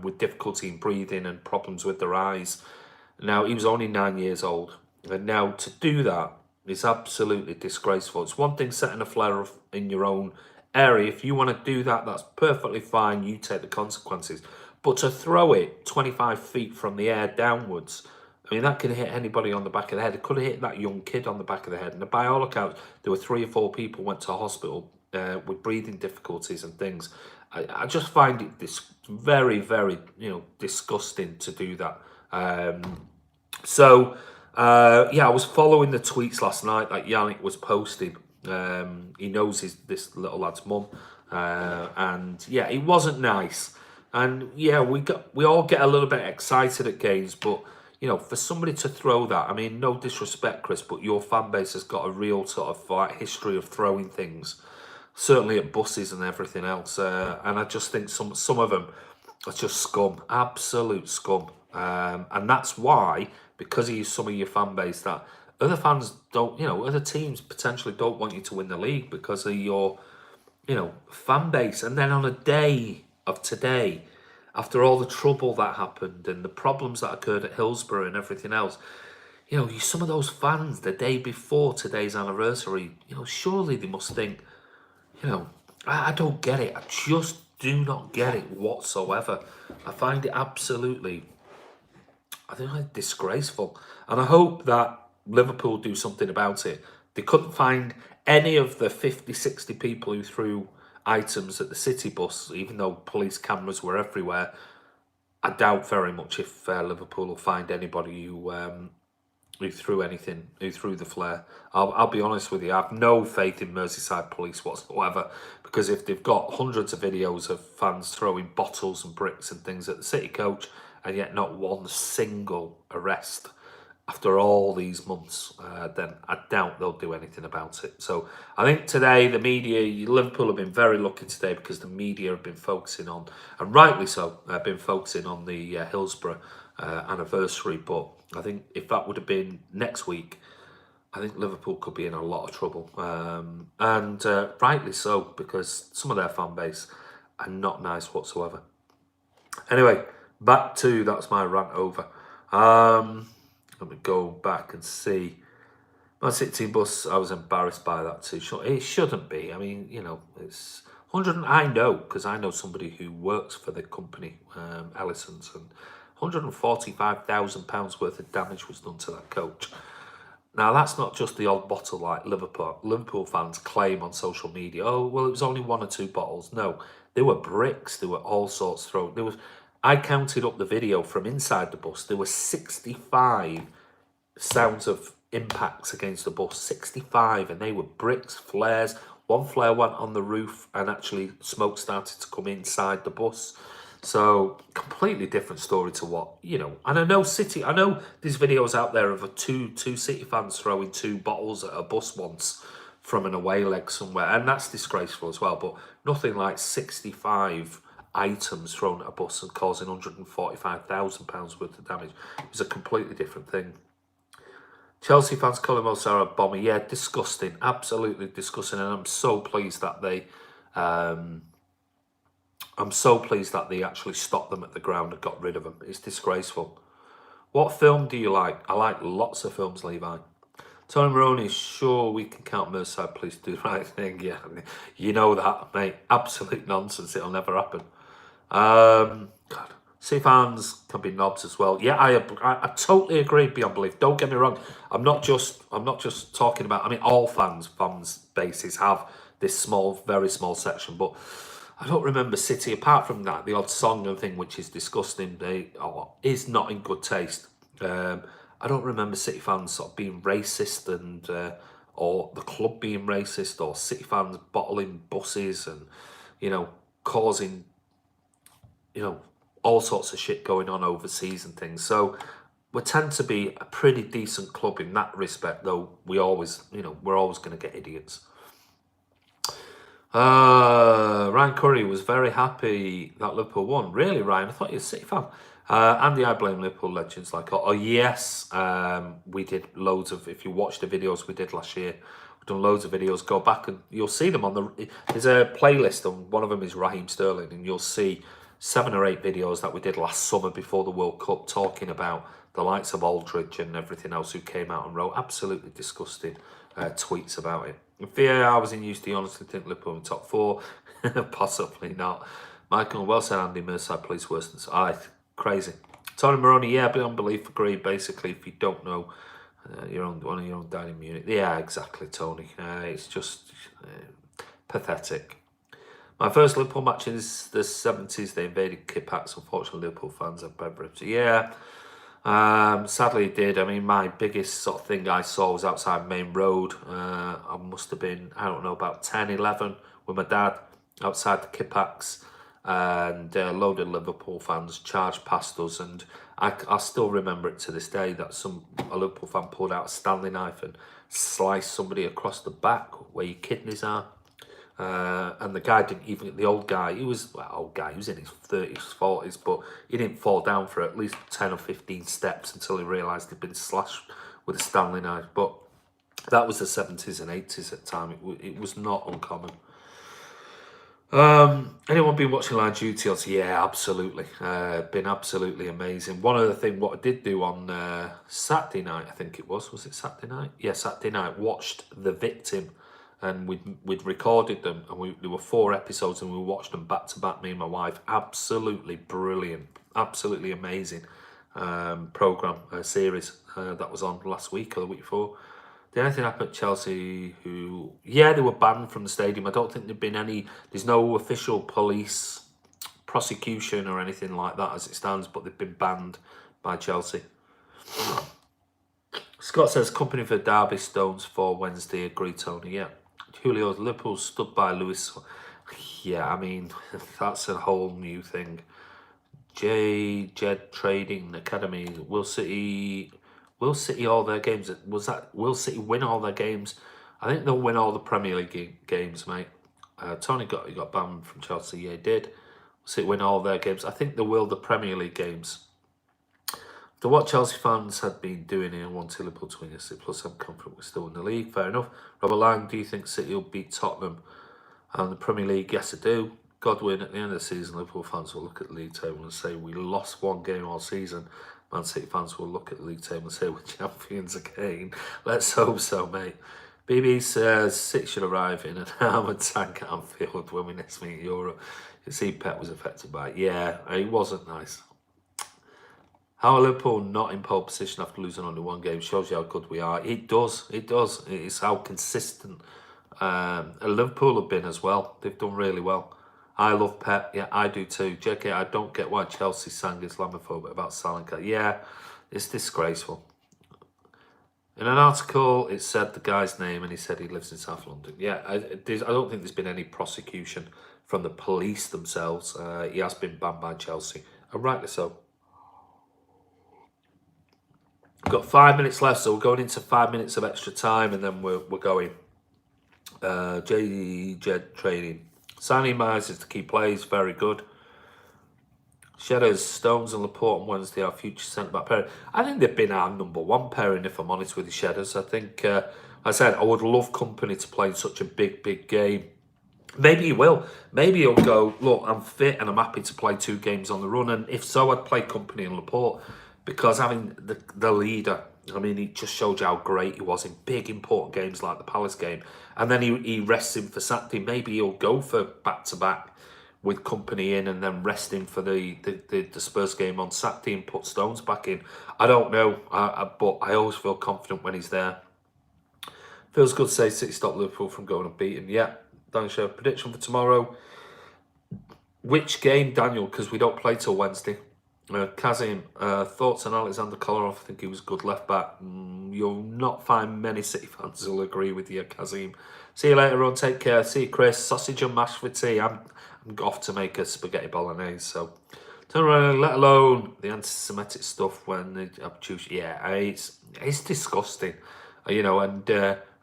with difficulty in breathing and problems with their eyes. Now, he was only 9 years old. And now to do that is absolutely disgraceful. It's one thing setting a flare off in your own area. If you want to do that, that's perfectly fine. You take the consequences. But to throw it 25 feet from the air downwards, I mean, that could hit anybody on the back of the head. It could have hit that young kid on the back of the head. And by all accounts, there were 3 or 4 people went to hospital with breathing difficulties and things. I just find it very, very, disgusting to do that. Yeah, I was following the tweets last night that Yannick was posting. He knows this little lad's mum. And yeah, it wasn't nice. And yeah, we all get a little bit excited at games, but for somebody to throw that, I mean, no disrespect, Chris, but your fan base has got a real sort of history of throwing things, certainly at buses and everything else. And I just think some of them are just scum, absolute scum. And that's why, because of some of your fan base, that other fans don't, other teams potentially don't want you to win the league because of your, fan base. And then on a day of today, after all the trouble that happened and the problems that occurred at Hillsborough and everything else, some of those fans, the day before today's anniversary, surely they must think, I don't get it. I just do not get it whatsoever. I find it absolutely, disgraceful. And I hope that Liverpool do something about it. They couldn't find any of the 50, 60 people who threw items at the city bus, even though police cameras were everywhere. I doubt very much if Liverpool will find anybody who threw anything, who threw the flare. I'll be honest with you, I have no faith in Merseyside police whatsoever, because if they've got hundreds of videos of fans throwing bottles and bricks and things at the city coach, and yet not one single arrest after all these months, then I doubt they'll do anything about it. So I think today the media, Liverpool have been very lucky today because the media have been focusing on, and rightly so, been focusing on the Hillsborough anniversary. But I think if that would have been next week, I think Liverpool could be in a lot of trouble. And rightly so, because some of their fan base are not nice whatsoever. Anyway, back to, that's my rant over. Let me go back and see. Man City bus, I was embarrassed by that too. It shouldn't be. I mean, you know, it's 100. I know, because I know somebody who works for the company, Ellison's, and £145,000 worth of damage was done to that coach. Now, that's not just the odd bottle like Liverpool. Liverpool fans claim on social media, oh, well, it was only 1 or 2 bottles. No, there were bricks. There were all sorts thrown. I counted up the video from inside the bus. There were 65 sounds of impacts against the bus, 65, and they were bricks, flares. One flare went on the roof, and actually smoke started to come inside the bus. So completely different story to what, you know. And I know there's videos out there of two City fans throwing 2 bottles at a bus once from an away leg somewhere, and that's disgraceful as well. But nothing like 65 items thrown at a bus and causing £145,000 worth of damage. It was a completely different thing. Chelsea fans calling Mo Salah a bomber. Yeah, disgusting. Absolutely disgusting. And I'm so pleased that they actually stopped them at the ground and got rid of them. It's disgraceful. What film do you like? I like lots of films, Levi. Tony Maroney, sure we can count Merseyside, please do the right thing. Yeah, you know that, mate. Absolute nonsense. It'll never happen. God. City fans can be knobs as well. Yeah, I totally agree beyond belief. Don't get me wrong. I'm not just talking about. I mean, all fans bases have this small, very small section, but I don't remember City apart from that. The odd song and thing, which is disgusting, is not in good taste. I don't remember City fans sort of being racist and or the club being racist, or City fans bottling buses and, you know, causing, you know, all sorts of shit going on overseas and things. So we tend to be a pretty decent club in that respect, though we're always going to get idiots. Ryan Curry was very happy that Liverpool won. Really, Ryan? I thought you were a City fan. Andy, I blame Liverpool legends like, oh yes, we did loads of, if you watch the videos we did last year, we've done loads of videos. Go back and you'll see them there's a playlist, and one of them is Raheem Sterling, and you'll see 7 or 8 videos that we did last summer before the World Cup talking about the likes of Aldridge and everything else who came out and wrote absolutely disgusting tweets about it. If VAR was in use, do you honestly think Liverpool in top 4? Possibly not. Michael, well said, Andy. Merseyside police worse than crazy. Tony Maroney, yeah, beyond belief, agree. Basically, if you don't know one of your own dining unit, yeah, exactly, Tony. It's just pathetic. My first Liverpool match in the 70s, they invaded kit packs. Unfortunately, Liverpool fans have beverage. Yeah, sadly it did. I mean, my biggest sort of thing I saw was outside Main Road. I must have been, I don't know, about 10, 11 with my dad outside the kit packs. And a load of Liverpool fans charged past us. And I still remember it to this day that a Liverpool fan pulled out a Stanley knife and sliced somebody across the back where your kidneys are. And the guy didn't even, the old guy, he was in his 30s, 40s, but he didn't fall down for at least 10 or 15 steps until he realised he'd been slashed with a Stanley knife. But that was the 70s and 80s at the time. It was not uncommon. Anyone been watching Line Duty? Yeah, absolutely. Been absolutely amazing. One other thing, what I did do on Saturday night, I think it was it Saturday night? Yeah, Saturday night, watched The Victim. And we'd recorded them, and there were 4 episodes, and we watched them back to back, me and my wife. Absolutely brilliant, absolutely amazing program, series that was on last week or the week before. Did anything happen at Chelsea? They were banned from the stadium. I don't think there's no official police prosecution or anything like that as it stands, but they've been banned by Chelsea. Scott says company for Derby Stones for Wednesday. Agree, Tony. Yeah. Julio's Liverpool stood by Lewis. Yeah, I mean, that's a whole new thing. Jed Trading Academy. Will City all their games? Will City win all their games? I think they'll win all the Premier League games, mate. Tony got banned from Chelsea. Yeah, he did. Will City win all their games? I think they will the Premier League games. To what Chelsea fans had been doing here, wanted Liverpool to win yesterday, plus I'm confident we're still in the league. Fair enough. Robert Lang, do you think City will beat Tottenham and the Premier League? Yes, I do. Godwin, at the end of the season, Liverpool fans will look at the league table and say, we lost one game all season. Man City fans will look at the league table and say, we're champions again. Let's hope so, mate. BB says, City should arrive in an armoured tank at Anfield when we next meet Europe. You see, Pep was affected by it. Yeah, it wasn't nice. How are Liverpool not in pole position after losing only one game? Shows you how good we are. It does. It's how consistent Liverpool have been as well. They've done really well. I love Pep. Yeah, I do too. JK, I don't get why Chelsea sang Islamophobic about Sane. Yeah, it's disgraceful. In an article, it said the guy's name and he said he lives in South London. Yeah, I don't think there's been any prosecution from the police themselves. He has been banned by Chelsea, and rightly so. We've got 5 minutes left, so we're going into 5 minutes of extra time, and then we're going. JJ training. Sane Myers is the key plays, very good. Shadows, Stones and Laporte on Wednesday, our future centre-back pairing. I think they've been our number one pairing, if I'm honest with you, Shadows. I think, I said, I would love Company to play in such a big game. Maybe he will. Maybe he'll go, look, I'm fit and I'm happy to play 2 games on the run. And if so, I'd play Company and Laporte. Because having the leader, I mean, he just showed you how great he was in big, important games like the Palace game. And then he rests him for Saturday. Maybe he'll go for back-to-back with Company in and then rest him for the Spurs game on Saturday and put Stones back in. I don't know, but I always feel confident when he's there. Feels good to say City stop Liverpool from going unbeaten. Yeah, thanks, Show. Prediction for tomorrow. Which game, Daniel? Because we don't play till Wednesday. Kazim, thoughts on Alexander Kolarov? I think he was good left back. You'll not find many City fans who'll agree with you, Kazim. See you later, everyone. Take care. See you, Chris. Sausage and mash for tea. I'm off to make a spaghetti bolognese. So, turn around. Let alone the anti-Semitic stuff when they have choose. Yeah, it's disgusting. You know, and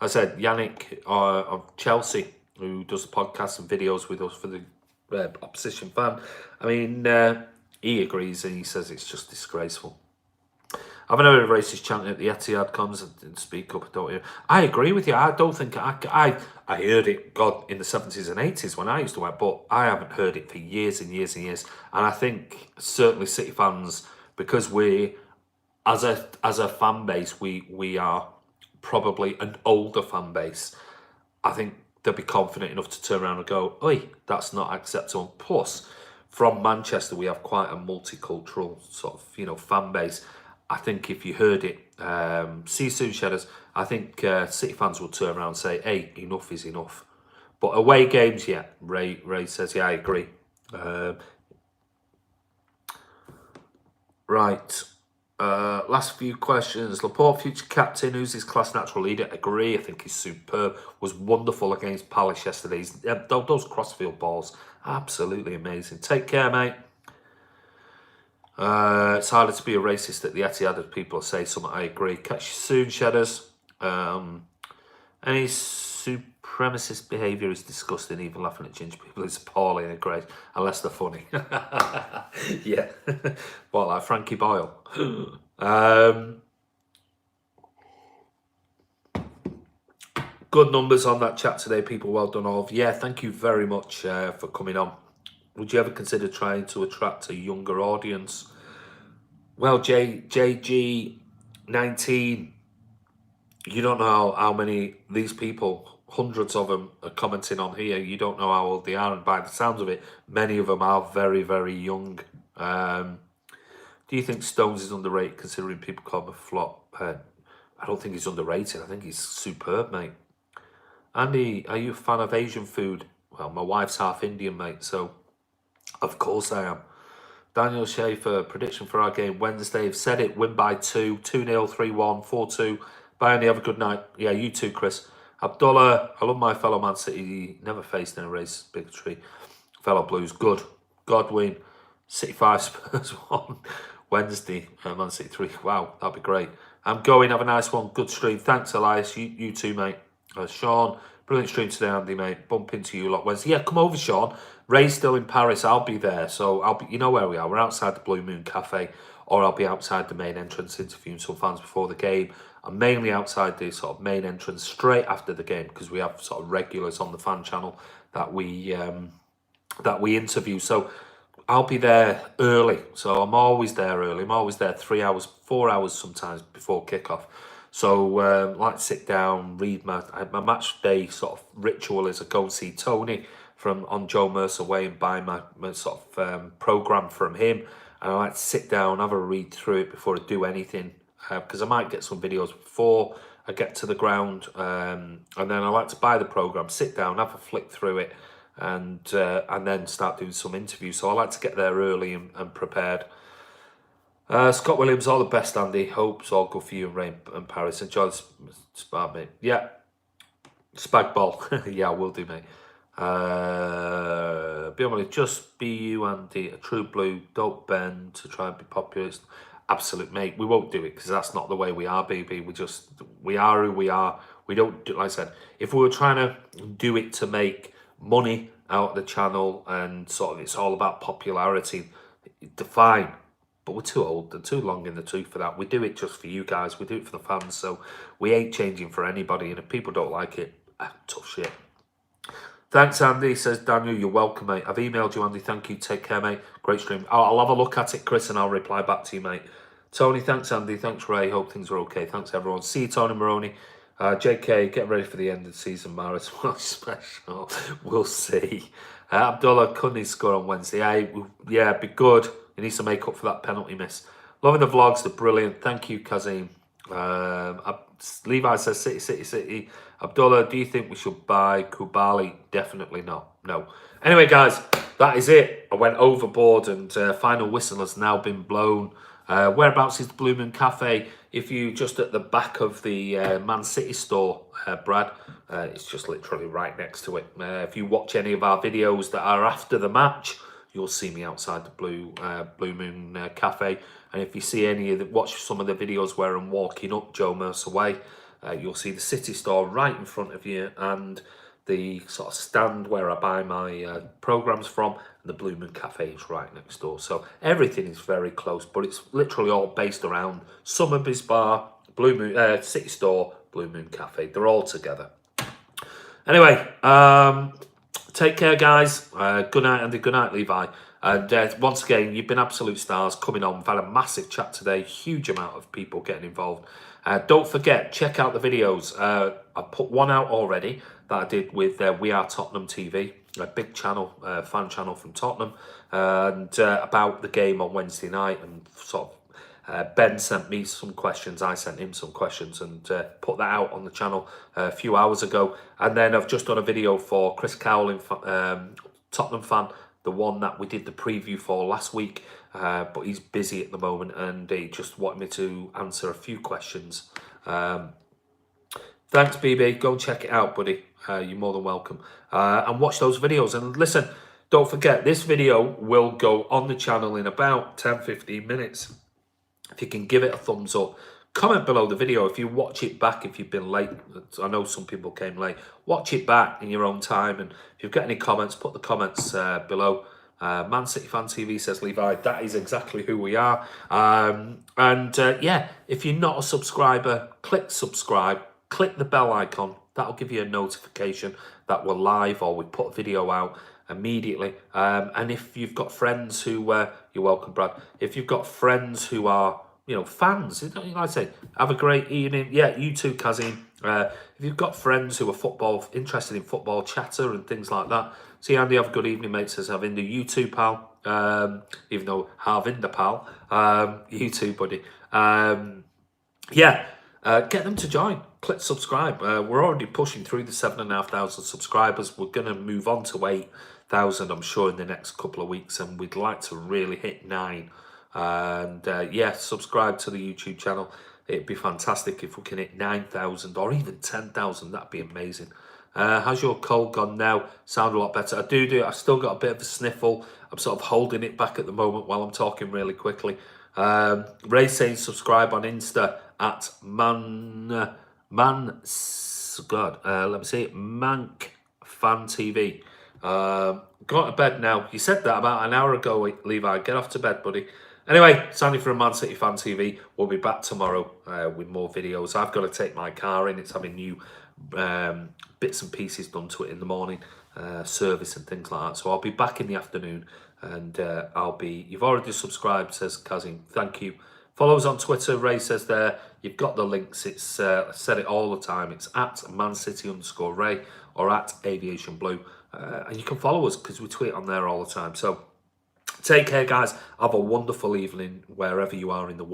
I said Yannick of Chelsea, who does the podcast and videos with us for the opposition fan. I mean. He agrees and he says it's just disgraceful. I've heard a racist chanting at the Etihad comes and speak up, don't you? I agree with you. I don't think I heard it, God, in the 70s and 80s when I used to work, but I haven't heard it for years and years and years. And I think certainly City fans, because we, as a fan base, we are probably an older fan base. I think they'll be confident enough to turn around and go, oi, that's not acceptable. Plus, from Manchester, we have quite a multicultural sort of, fan base. I think if you heard it, see you soon, Shadows. I think City fans will turn around and say, hey, enough is enough. But away games, yeah. Ray says, yeah, I agree. Right. Last few questions. Laporte, future captain, who's his class natural leader? Agree. I think he's superb. Was wonderful against Palace yesterday. Those crossfield balls, absolutely amazing. Take care, mate. It's harder to be a racist at the Etihad if people say something. I agree. Catch you soon, Shadows. Any supremacist behaviour is disgusting. Even laughing at ginger people is appalling and great, unless they're funny. Yeah. What, like Frankie Boyle? Good numbers on that chat today, people. Well done, all. Yeah, thank you very much for coming on. Would you ever consider trying to attract a younger audience? Well, JG 19, you don't know how many these people, hundreds of them, are commenting on here. You don't know how old they are, and by the sounds of it, many of them are very, very young. Do you think Stones is underrated, considering people call him a flop? I don't think he's underrated. I think he's superb, mate. Andy, are you a fan of Asian food? Well, my wife's half Indian, mate, so of course I am. Daniel Schaefer, prediction for our game Wednesday. I've said it, win by 2, 2-0, 3-1, 4-2. Bye, Andy, have a good night. Yeah, you too, Chris. Abdullah, I love my fellow Man City. Never faced in a race bigotry. Fellow Blues, good. Godwin, City 5, Spurs 1. Wednesday, Man City 3. Wow, that'd be great. I'm going, have a nice one. Good stream. Thanks, Elias. You too, mate. Sean, brilliant stream today, Andy, mate. Bump into you lot Wednesday. Yeah, come over, Sean. Ray's still in Paris. I'll be there. So I'll be, you know where we are. We're outside the Blue Moon Cafe, or I'll be outside the main entrance interviewing some fans before the game. I'm mainly outside the sort of main entrance straight after the game, because we have sort of regulars on the fan channel that we that we interview. So I'll be there early. So I'm always there early. I'm always there 3 hours, 4 hours sometimes before kickoff. So like sit down, read my match day sort of ritual is I go and see Tony from on Joe Mercer Way and buy my sort of program from him. And I like to sit down, have a read through it before I do anything, because I might get some videos before I get to the ground, and then I like to buy the program, sit down, have a flick through it, and then start doing some interviews. So I like to get there early and prepared. Scott Williams, all the best, Andy. Hopes all good for you and Ray and Paris. Enjoy the spag, mate. Yeah, spag ball. Yeah, I will do, mate. Be honest, just be you, Andy. A true blue. Don't bend to try and be populist. Absolute, mate. We won't do it because that's not the way we are, baby. We are who we are. We don't do, like I said, if we were trying to do it to make money out of the channel and sort of it's all about popularity, fine. But we're too old and too long in the tooth for that. We do it just for you guys. We do it for the fans. So we ain't changing for anybody. And if people don't like it, tough shit. Thanks, Andy, says Daniel. You're welcome, mate. I've emailed you, Andy. Thank you. Take care, mate. Great stream. I'll have a look at it, Chris, and I'll reply back to you, mate. Tony, thanks, Andy. Thanks, Ray. Hope things are okay. Thanks, everyone. See you, Tony Maroney. JK, get ready for the end of the season, Maris. Special. We'll see. Abdullah couldn't score on Wednesday. Yeah, be good. He needs to make up for that penalty miss. Loving the vlogs. They're brilliant. Thank you, Kazim. Levi says City. Abdullah, do you think we should buy Kubali? Definitely not. No. Anyway, guys, that is it. I went overboard and final whistle has now been blown. Whereabouts is the Blue Moon Cafe? If you just at the back of the Man City store, Brad, it's just literally right next to it. If you watch any of our videos that are after the match, you'll see me outside the Blue Moon Cafe. And if you see watch some of the videos where I'm walking up Joe Mercer Way, you'll see the City store right in front of you and the sort of stand where I buy my programs from, and the Blue Moon Cafe is right next door. So everything is very close, but it's literally all based around Somerby's Bar, Blue Moon City Store, Blue Moon Cafe. They're all together. Anyway, take care, guys. Good night, Andy. Good night, Levi. And once again, you've been absolute stars coming on. We've had a massive chat today. Huge amount of people getting involved. Don't forget, check out the videos. I put one out already that I did with We Are Tottenham TV, a big channel, fan channel from Tottenham, and about the game on Wednesday night. And sort of Ben sent me some questions, I sent him some questions, and put that out on the channel a few hours ago. And then I've just done a video for Chris Cowling, Tottenham fan, the one that we did the preview for last week, but he's busy at the moment and he just wanted me to answer a few questions. Thanks, BB. Go and check it out, buddy. You're more than welcome. And watch those videos. And listen, don't forget, this video will go on the channel in about 10-15 minutes. If you can give it a thumbs up, comment below the video. If you watch it back, if you've been late, I know some people came late, watch it back in your own time. And if you've got any comments, put the comments below. Man City Fan TV says, Levi, that is exactly who we are. Yeah, if you're not a subscriber, click subscribe, click the bell icon. That'll give you a notification that we're live or we put a video out immediately. And if you've got friends who, you're welcome, Brad. If you've got friends who are, fans, like I say, have a great evening. Yeah, you too, Kazim. If you've got friends who are interested in football chatter and things like that, see Andy, have a good evening, mate, says Harvinder. You too, pal. Even though Harvinder, pal. You too, buddy. Yeah, get them to join. Click subscribe. We're already pushing through the 7,500 subscribers. We're going to move on to 8,000, I'm sure, in the next couple of weeks, and we'd like to really hit 9. And yeah, subscribe to the YouTube channel. It'd be fantastic if we can hit 9,000 or even 10,000. That'd be amazing. How's your cold gone now? Sound a lot better. I do. I've still got a bit of a sniffle. I'm sort of holding it back at the moment while I'm talking really quickly. Ray saying subscribe on Insta at Mank Fan TV. Got to bed now. You said that about an hour ago, Levi. Get off to bed, buddy. Anyway, Sandy from Man City Fan TV. We'll be back tomorrow with more videos. I've got to take my car in. It's having new bits and pieces done to it in the morning. service and things like that. So I'll be back in the afternoon, and you've already subscribed, says Kazim. Thank you. Follow us on Twitter. Ray says there, you've got the links. It's I said it all the time. It's at mancity_Ray or at Aviation Blue. And you can follow us because we tweet on there all the time. So take care, guys. Have a wonderful evening wherever you are in the world.